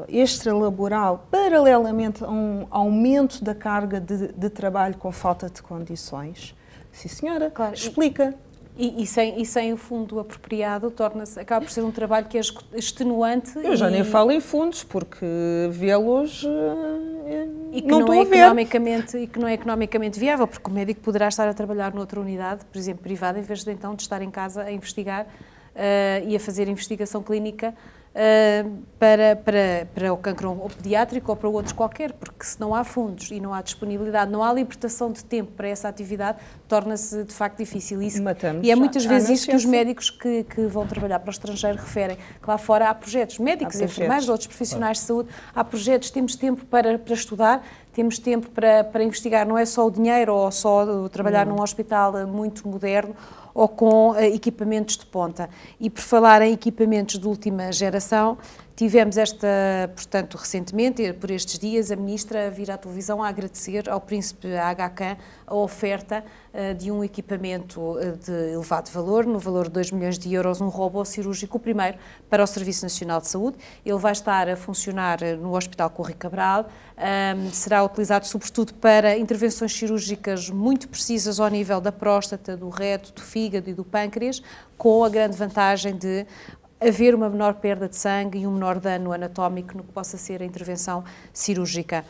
C: extralaboral, paralelamente a um aumento da carga de trabalho com falta de condições. Sim, senhora, claro, explica.
A: E sem o fundo apropriado, acaba por ser um trabalho que é extenuante.
C: Eu já nem falo em fundos, porque vê-los
A: e que não é economicamente viável, porque o médico poderá estar a trabalhar noutra unidade, por exemplo, privada, em vez de então de estar em casa a investigar e a fazer investigação clínica para o cancro ou pediátrico ou para outros qualquer, porque se não há fundos e não há disponibilidade, não há libertação de tempo para essa atividade, torna-se de facto difícil. E é muitas vezes isso que os médicos que vão trabalhar para o estrangeiro referem, que lá fora há projetos, médicos, enfermeiros, outros profissionais de saúde, há projetos, temos tempo para estudar, temos tempo para investigar, não é só o dinheiro ou só trabalhar num hospital muito moderno ou com equipamentos de ponta. E por falar em equipamentos de última geração, tivemos portanto, recentemente, por estes dias, a Ministra a vir à televisão a agradecer ao Príncipe Aga Khan a oferta de um equipamento de elevado valor, no valor de 2 milhões de euros, um robô cirúrgico, o primeiro para o Serviço Nacional de Saúde. Ele vai estar a funcionar no Hospital Correio Cabral, será utilizado sobretudo para intervenções cirúrgicas muito precisas ao nível da próstata, do reto, do fígado e do pâncreas, com a grande vantagem de haver uma menor perda de sangue e um menor dano anatómico no que possa ser a intervenção cirúrgica.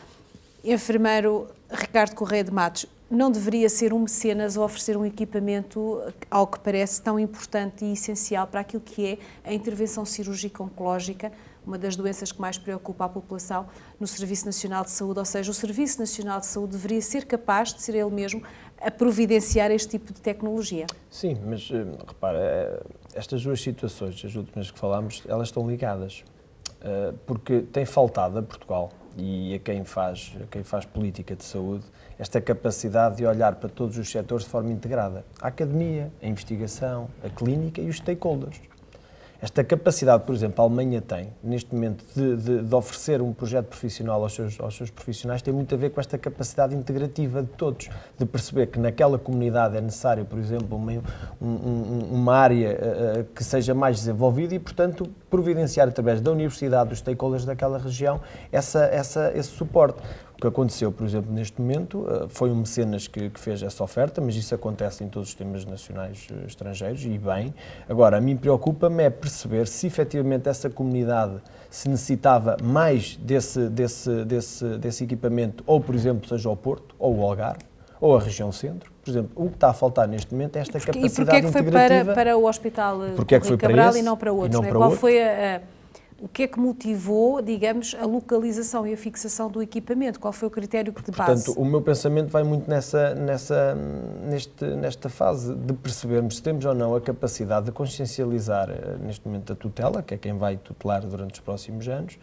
A: Enfermeiro Ricardo Correia de Matos, não deveria ser um mecenas a oferecer um equipamento, ao que parece tão importante e essencial para aquilo que é a intervenção cirúrgica oncológica, uma das doenças que mais preocupa a população no Serviço Nacional de Saúde, ou seja, o Serviço Nacional de Saúde deveria ser capaz de ser ele mesmo a providenciar este tipo de tecnologia.
B: Sim, mas repara, estas duas situações, as últimas que falámos, elas estão ligadas, porque tem faltado a Portugal e a quem faz política de saúde esta capacidade de olhar para todos os setores de forma integrada. A academia, a investigação, a clínica e os stakeholders. Esta capacidade, por exemplo, a Alemanha tem, neste momento, de oferecer um projeto profissional aos seus profissionais, tem muito a ver com esta capacidade integrativa de todos, de perceber que naquela comunidade é necessário, por exemplo, uma área que seja mais desenvolvida e, portanto, providenciar através da universidade, dos stakeholders daquela região, esse suporte. O que aconteceu, por exemplo, neste momento, foi um mecenas que fez essa oferta, mas isso acontece em todos os sistemas nacionais estrangeiros, e bem. Agora, a mim preocupa-me é perceber se efetivamente essa comunidade se necessitava mais desse equipamento, ou, por exemplo, seja o Porto, ou o Algarve, ou a região centro. Por exemplo, o que está a faltar neste momento é esta capacidade integrativa.
A: E porquê é que foi para o Hospital Correio Cabral e não para outros? Qual foi o que é que motivou, digamos, a localização e a fixação do equipamento? Qual foi o critério de base?
B: Portanto, o meu pensamento vai muito nesta fase de percebermos se temos ou não a capacidade de consciencializar, neste momento, a tutela, que é quem vai tutelar durante os próximos anos,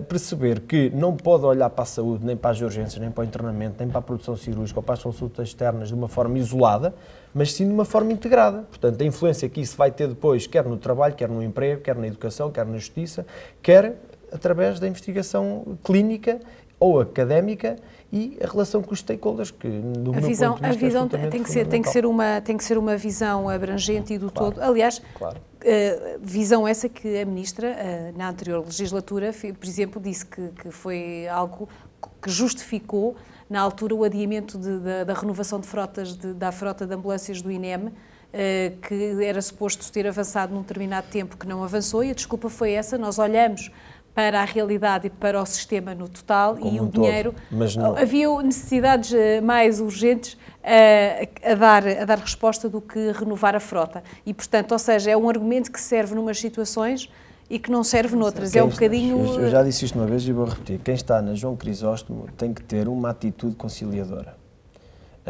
B: perceber que não pode olhar para a saúde, nem para as urgências, nem para o internamento, nem para a produção cirúrgica ou para as consultas externas de uma forma isolada, mas sim de uma forma integrada. Portanto, a influência que isso vai ter depois, quer no trabalho, quer no emprego, quer na educação, quer na justiça, quer através da investigação clínica ou académica e a relação com os stakeholders, que do meu ponto de vista
A: a visão tem que ser uma visão abrangente e do todo. Aliás, visão essa que a Ministra, na anterior legislatura, por exemplo, disse que foi algo que justificou, na altura, o adiamento da renovação de frotas, da frota de ambulâncias do INEM, que era suposto ter avançado num determinado tempo, que não avançou, e a desculpa foi essa. Nós olhamos para a realidade e para o sistema no total e o dinheiro. Mas não... Havia necessidades mais urgentes a dar resposta do que renovar a frota. E, portanto, ou seja, é um argumento que serve numas situações e que não serve noutras. É um bocadinho...
B: Eu já disse isto uma vez e vou repetir. Quem está na João Crisóstomo tem que ter uma atitude conciliadora.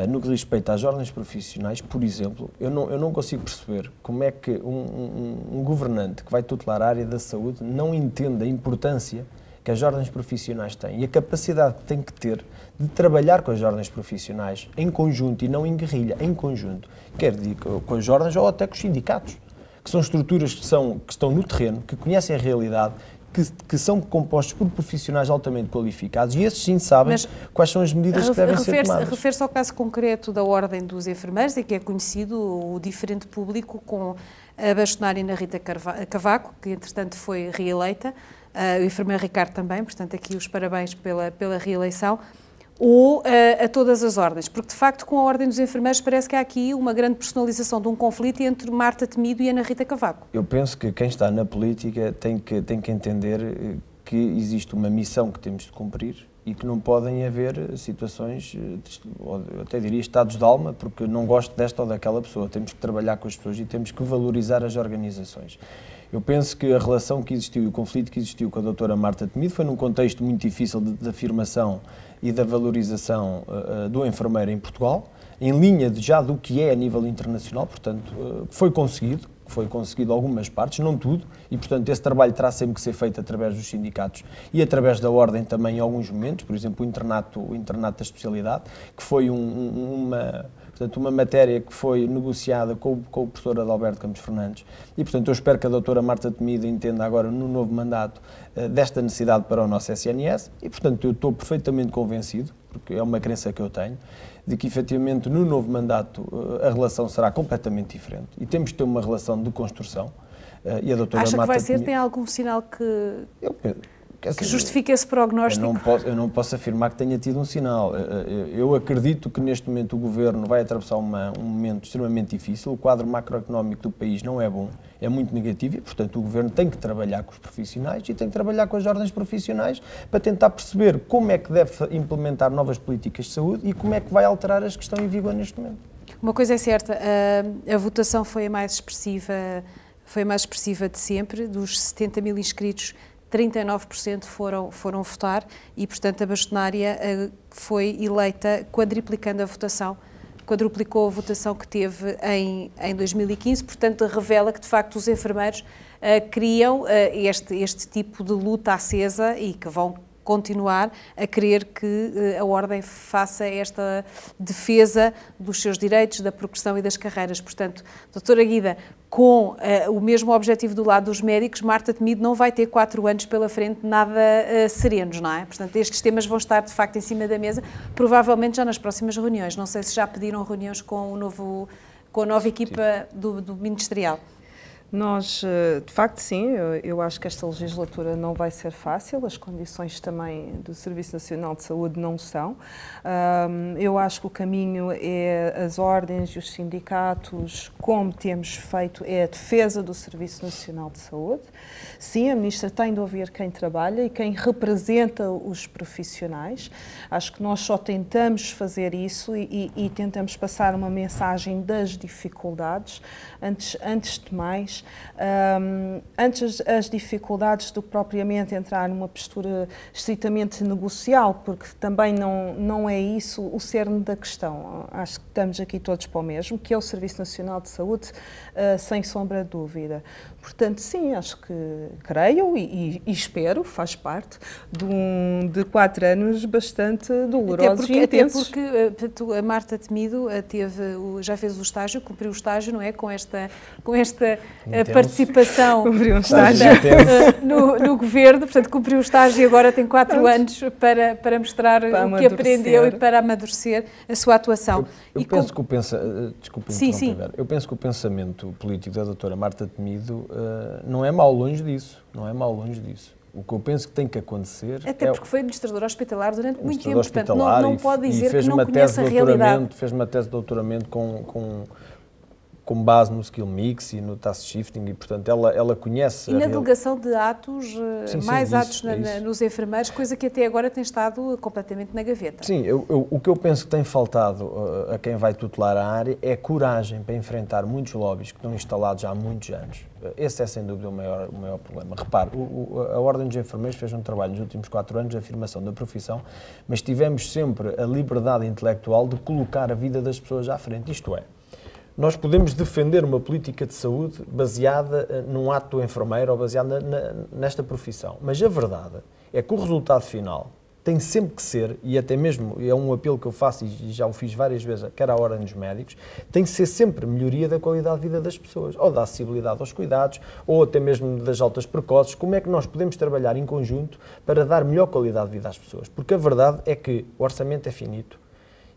B: No que diz respeito às ordens profissionais, por exemplo, eu não consigo perceber como é que um governante que vai tutelar a área da saúde não entende a importância que as ordens profissionais têm e a capacidade que tem que ter de trabalhar com as ordens profissionais em conjunto e não em guerrilha, em conjunto. Quer dizer, com as ordens ou até com os sindicatos, que são estruturas que estão no terreno, que conhecem a realidade, que são compostos por profissionais altamente qualificados e esses sim sabem quais são as medidas que devem ser tomadas.
A: Refere-se ao caso concreto da Ordem dos Enfermeiros, em que é conhecido o diferente público com a bastonária Ana Rita Cavaco, que entretanto foi reeleita, o enfermeiro Ricardo também, portanto aqui os parabéns pela reeleição, ou a todas as ordens, porque de facto com a Ordem dos Enfermeiros parece que há aqui uma grande personalização de um conflito entre Marta Temido e Ana Rita Cavaco.
B: Eu penso que quem está na política tem que entender que existe uma missão que temos de cumprir e que não podem haver situações, eu até diria estados de alma, porque não gosto desta ou daquela pessoa. Temos que trabalhar com as pessoas e temos que valorizar as organizações. Eu penso que a relação que existiu e o conflito que existiu com a doutora Marta Temido foi num contexto muito difícil de afirmação e da valorização do enfermeiro em Portugal, em linha já do que é a nível internacional, portanto, foi conseguido algumas partes, não tudo, e portanto esse trabalho terá sempre que ser feito através dos sindicatos e através da Ordem também em alguns momentos, por exemplo o internato da especialidade, que foi uma matéria que foi negociada com o professor Adalberto Campos Fernandes e, portanto, eu espero que a doutora Marta Temido entenda agora, no novo mandato, desta necessidade para o nosso SNS e, portanto, eu estou perfeitamente convencido, porque é uma crença que eu tenho, de que, efetivamente, no novo mandato a relação será completamente diferente e temos que ter uma relação de construção. E a doutora
A: Acha
B: Marta
A: que vai ser?
B: Temido...
A: Tem algum sinal que justifique esse prognóstico?
B: Eu não posso afirmar que tenha tido um sinal. Eu acredito que neste momento o Governo vai atravessar um momento extremamente difícil, o quadro macroeconómico do país não é bom, é muito negativo e, portanto, o Governo tem que trabalhar com os profissionais e tem que trabalhar com as ordens profissionais para tentar perceber como é que deve implementar novas políticas de saúde e como é que vai alterar as que estão em vigor neste momento.
A: Uma coisa é certa, a votação foi a mais expressiva de sempre, dos 70 mil inscritos, 39% foram votar e, portanto, a bastonária foi eleita quadruplicando a votação, quadruplicou a votação que teve em 2015, portanto, revela que, de facto, os enfermeiros criam este tipo de luta acesa e que vão continuar a querer que a Ordem faça esta defesa dos seus direitos, da progressão e das carreiras. Portanto, doutora Guida, com o mesmo objetivo do lado dos médicos, Marta Temido não vai ter 4 anos pela frente nada serenos, não é? Portanto, estes temas vão estar, de facto, em cima da mesa, provavelmente já nas próximas reuniões. Não sei se já pediram reuniões com a nova equipa do Ministerial.
C: Nós, de facto, sim, eu acho que esta legislatura não vai ser fácil, as condições também do Serviço Nacional de Saúde não são. Eu acho que o caminho é as ordens e os sindicatos, como temos feito, é a defesa do Serviço Nacional de Saúde. Sim, a Ministra tem de ouvir quem trabalha e quem representa os profissionais. Acho que nós só tentamos fazer isso e tentamos passar uma mensagem das dificuldades. Antes de mais, Antes as dificuldades do que propriamente entrar numa postura estritamente negocial, porque também não é isso o cerne da questão. Acho que estamos aqui todos para o mesmo, que é o Serviço Nacional de Saúde, sem sombra de dúvida. Portanto, sim, acho que creio e espero, faz parte de 4 anos bastante dolorosos e intensos.
A: Até porque a Marta Temido já fez o estágio, cumpriu o estágio, não é? Com esta participação
C: cumpriu um estágio.
A: No governo, portanto, cumpriu o estágio e agora tem 4 anos para mostrar o que aprendeu e para amadurecer a sua atuação.
B: Eu penso que o pensamento político da doutora Marta Temido não é mau longe disso, O que eu penso que tem que acontecer...
A: Até porque foi administradora hospitalar durante muito tempo, portanto não pode dizer que não conhece a realidade.
B: Fez uma tese de doutoramento com base no skill mix e no task shifting e, portanto, ela conhece...
A: E na delegação de atos, atos
B: é
A: nos enfermeiros, coisa que até agora tem estado completamente na gaveta.
B: Sim, o que eu penso que tem faltado a quem vai tutelar a área é coragem para enfrentar muitos lobbies que estão instalados há muitos anos. Esse é, sem dúvida, o maior problema. Repare, a Ordem dos Enfermeiros fez um trabalho nos últimos 4 anos de afirmação da profissão, mas tivemos sempre a liberdade intelectual de colocar a vida das pessoas à frente. Isto é, nós podemos defender uma política de saúde baseada num ato do enfermeiro ou baseada nesta profissão, mas a verdade é que o resultado final tem sempre que ser, e até mesmo é um apelo que eu faço e já o fiz várias vezes, quer à Ordem dos Médicos, tem que ser sempre melhoria da qualidade de vida das pessoas, ou da acessibilidade aos cuidados, ou até mesmo das altas precoces. Como é que nós podemos trabalhar em conjunto para dar melhor qualidade de vida às pessoas? Porque a verdade é que o orçamento é finito,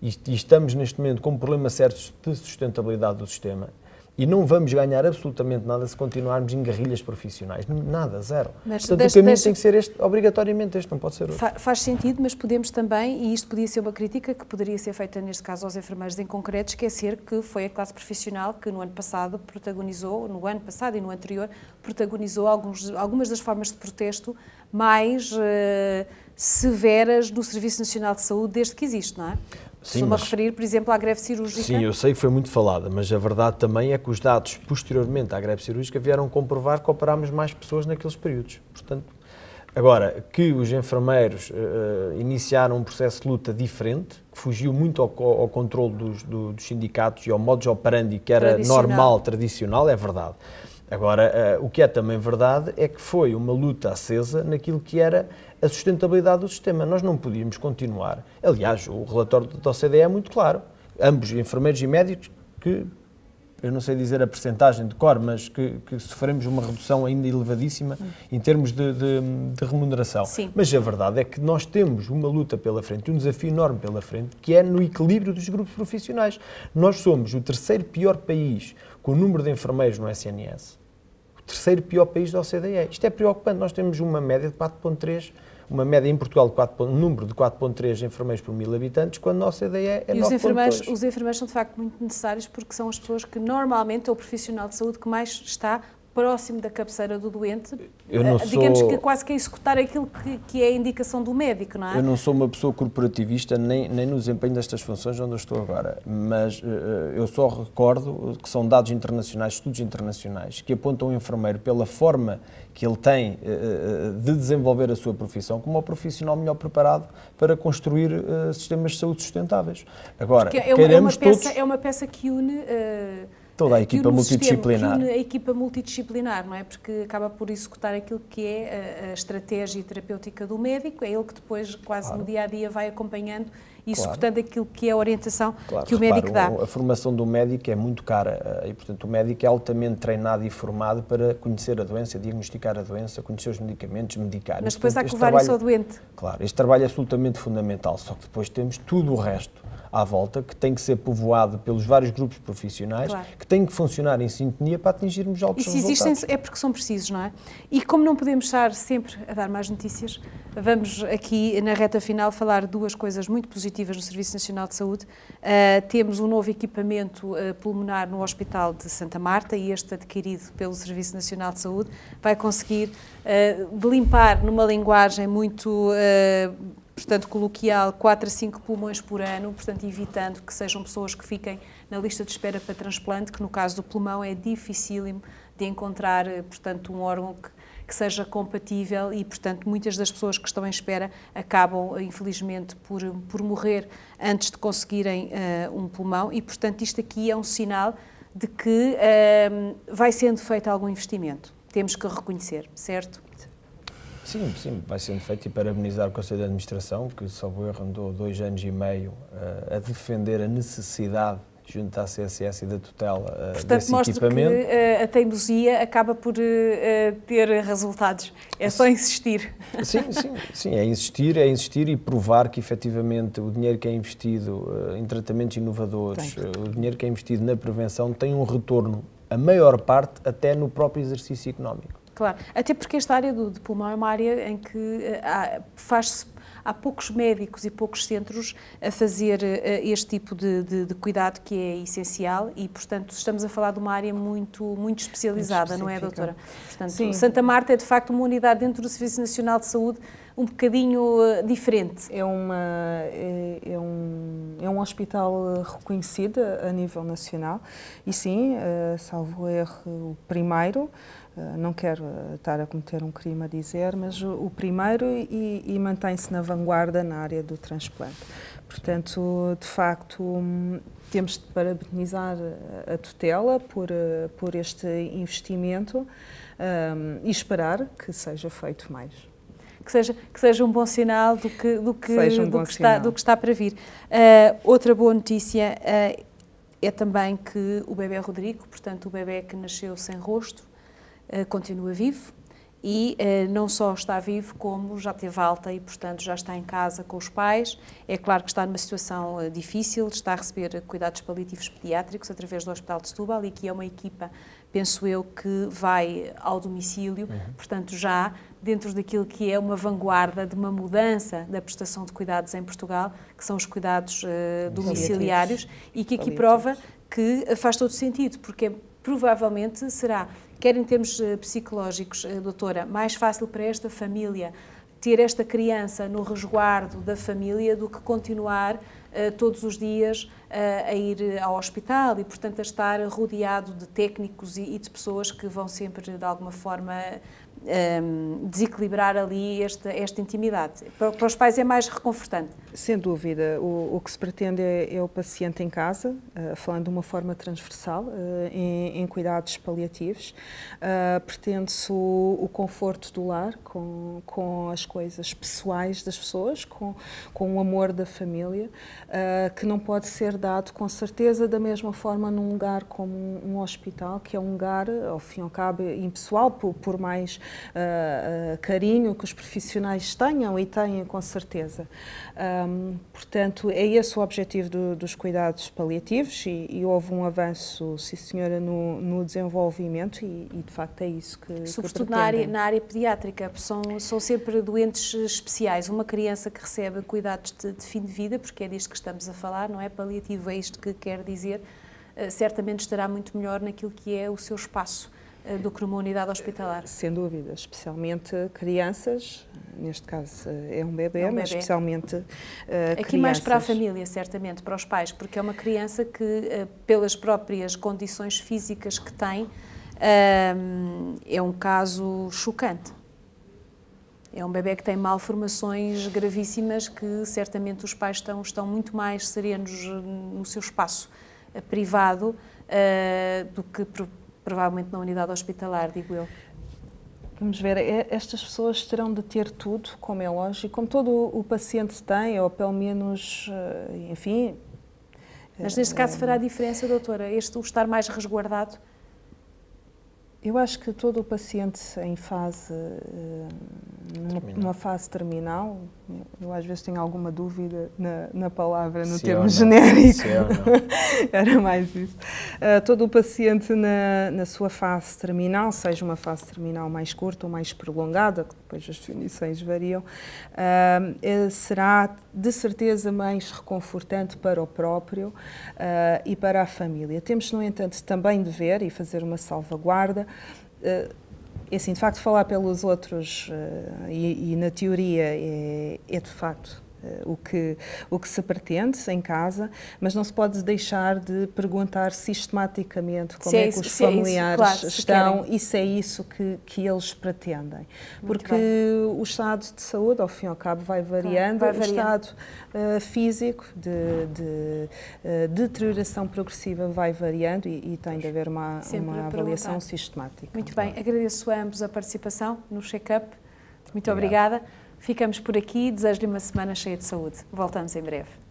B: e estamos neste momento com um problema sério de sustentabilidade do sistema e não vamos ganhar absolutamente nada se continuarmos em guerrilhas profissionais. Nada, zero.
A: Mas
B: portanto, o caminho tem que ser este, obrigatoriamente este, não pode ser outro.
A: Faz sentido, mas podemos também, e isto podia ser uma crítica que poderia ser feita neste caso aos enfermeiros em concreto, esquecer que foi a classe profissional que no ano passado e no anterior, protagonizou algumas das formas de protesto mais severas do Serviço Nacional de Saúde desde que existe, não é? Estou-me a referir, por exemplo, à greve cirúrgica.
B: Sim, eu sei que foi muito falada, mas a verdade também é que os dados posteriormente à greve cirúrgica vieram comprovar que operámos mais pessoas naqueles períodos. Portanto, agora, que os enfermeiros iniciaram um processo de luta diferente, que fugiu muito ao controle dos sindicatos e ao modus operandi que era normal, tradicional, é verdade. Agora, o que é também verdade é que foi uma luta acesa naquilo que era a sustentabilidade do sistema. Nós não podíamos continuar. Aliás, o relatório da OCDE é muito claro. Ambos, enfermeiros e médicos, que, eu não sei dizer a percentagem de cor, mas que sofremos uma redução ainda elevadíssima em termos de remuneração.
A: Sim.
B: Mas a verdade é que nós temos uma luta pela frente, um desafio enorme pela frente, que é no equilíbrio dos grupos profissionais. Nós somos o 3º pior país com o número de enfermeiros no SNS. O 3º pior país da OCDE. Isto é preocupante. Nós temos uma média de 4,3, uma média em Portugal de um número de 4,3 enfermeiros por 1000 habitantes, quando na OCDE é 9,2.
A: E os enfermeiros são de facto muito necessários porque são as pessoas que normalmente é o profissional de saúde que mais está próximo da cabeceira do doente, digamos que quase que a executar aquilo que é a indicação do médico, não é?
B: Eu não sou uma pessoa corporativista nem no desempenho destas funções onde eu estou agora, mas eu só recordo que são dados internacionais, estudos internacionais, que apontam o enfermeiro pela forma que ele tem de desenvolver a sua profissão como um profissional melhor preparado para construir sistemas de saúde sustentáveis. Agora,
A: é uma peça que une...
B: toda a equipa multidisciplinar.
A: A equipa multidisciplinar, não é? Porque acaba por executar aquilo que é a estratégia terapêutica do médico, é ele que depois, quase no dia-a-dia, vai acompanhando e executando aquilo que é a orientação que o médico dá.
B: A formação do médico é muito cara e, portanto, o médico é altamente treinado e formado para conhecer a doença, diagnosticar a doença, conhecer os medicamentos, medicar.
A: Mas depois há que levar isso ao doente.
B: Claro, este trabalho é absolutamente fundamental, só que depois temos tudo o resto à volta, que tem que ser povoado pelos vários grupos profissionais, que têm que funcionar em sintonia para atingirmos altos resultados. E se existem
A: é porque são precisos, não é? E como não podemos estar sempre a dar mais notícias, vamos aqui na reta final falar de 2 coisas muito positivas no Serviço Nacional de Saúde. Temos um novo equipamento pulmonar no Hospital de Santa Marta e este adquirido pelo Serviço Nacional de Saúde vai conseguir limpar numa linguagem muito... portanto, coloquial, 4 a 5 pulmões por ano, portanto, evitando que sejam pessoas que fiquem na lista de espera para transplante, que no caso do pulmão é dificílimo de encontrar, portanto, um órgão que seja compatível e, portanto, muitas das pessoas que estão em espera acabam, infelizmente, por morrer antes de conseguirem um pulmão e, portanto, isto aqui é um sinal de que vai sendo feito algum investimento. Temos que reconhecer, certo?
B: Sim, vai sendo feito e parabenizar o Conselho de Administração, que, salvo erro, andou 2 anos e meio a defender a necessidade junto à CSS e da tutela desse equipamento. Portanto, mostra
A: que a teimosia acaba por ter resultados. É só insistir.
B: Sim, é insistir e provar que, efetivamente, o dinheiro que é investido em tratamentos inovadores, o dinheiro que é investido na prevenção tem um retorno, a maior parte, até no próprio exercício económico.
A: Claro, até porque esta área de pulmão é uma área em que há poucos médicos e poucos centros a fazer este tipo de cuidado que é essencial e, portanto, estamos a falar de uma área muito especializada, não é, doutora? Portanto, sim. Santa Marta é, de facto, uma unidade dentro do Serviço Nacional de Saúde um bocadinho diferente.
C: É um hospital reconhecido a nível nacional e, sim, salvo erro, o primeiro. Não quero estar a cometer um crime a dizer, mas o primeiro e mantém-se na vanguarda na área do transplante. Portanto, de facto, temos de parabenizar a tutela por este investimento e esperar que seja feito mais.
A: Que seja um bom sinal do que está para vir. Outra boa notícia é também que o bebé Rodrigo, portanto, o bebé que nasceu sem rosto, continua vivo e não só está vivo, como já teve alta e, portanto, já está em casa com os pais. É claro que está numa situação difícil, está a receber cuidados paliativos pediátricos através do Hospital de Setúbal e que é uma equipa, penso eu, que vai ao domicílio, portanto, já dentro daquilo que é uma vanguarda de uma mudança da prestação de cuidados em Portugal, que são os cuidados domiciliários e que aqui prova que faz todo sentido, porque provavelmente será, quer em termos psicológicos, doutora, mais fácil para esta família ter esta criança no resguardo da família do que continuar todos os dias a ir ao hospital e, portanto, a estar rodeado de técnicos e de pessoas que vão sempre, de alguma forma, desequilibrar ali esta intimidade. Para os pais é mais reconfortante.
C: Sem dúvida. O que se pretende é o paciente em casa, falando de uma forma transversal, em cuidados paliativos. Pretende-se o conforto do lar, com as coisas pessoais das pessoas, com o amor da família, que não pode ser dado, com certeza, da mesma forma num lugar como um hospital, que é um lugar, ao fim e ao cabo, impessoal, por mais carinho que os profissionais tenham e têm, com certeza. Portanto, é esse o objetivo dos cuidados paliativos e houve um avanço, sim senhora, no desenvolvimento e de facto é isso que
A: sobretudo na área pediátrica, são sempre doentes especiais. Uma criança que recebe cuidados de fim de vida, porque é disto que estamos a falar, não é? Paliativo é isto que quer dizer, certamente estará muito melhor naquilo que é o seu espaço do que numa unidade hospitalar.
C: Sem dúvida, especialmente crianças, neste caso é um bebê, mas especialmente
A: crianças. Aqui mais para a família, certamente, para os pais, porque é uma criança que, pelas próprias condições físicas que tem, é um caso chocante. É um bebê que tem malformações gravíssimas que certamente os pais estão muito mais serenos no seu espaço privado do que provavelmente na unidade hospitalar, digo eu.
C: Vamos ver, estas pessoas terão de ter tudo, como é lógico, como todo o paciente tem, ou pelo menos, enfim...
A: Mas neste caso fará a diferença, doutora, o estar mais resguardado?
C: Eu acho que todo o paciente em numa fase terminal, eu às vezes tenho alguma dúvida na palavra, no termo genérico, era mais isso. Todo o paciente na sua fase terminal, seja uma fase terminal mais curta ou mais prolongada, que depois as definições variam, será de certeza mais reconfortante para o próprio e para a família. Temos, no entanto, também de ver e fazer uma salvaguarda. É assim, de facto, falar pelos outros e na teoria é de facto o que se pretende em casa, mas não se pode deixar de perguntar sistematicamente como é que os familiares estão e se é isso que eles pretendem. Porque o estado de saúde, ao fim e ao cabo, vai variando, o estado físico de deterioração progressiva vai variando e tem de haver uma avaliação sistemática.
A: Muito bem, agradeço a ambos a participação no check-up. Muito obrigada. Ficamos por aqui, desejo-lhe uma semana cheia de saúde. Voltamos em breve.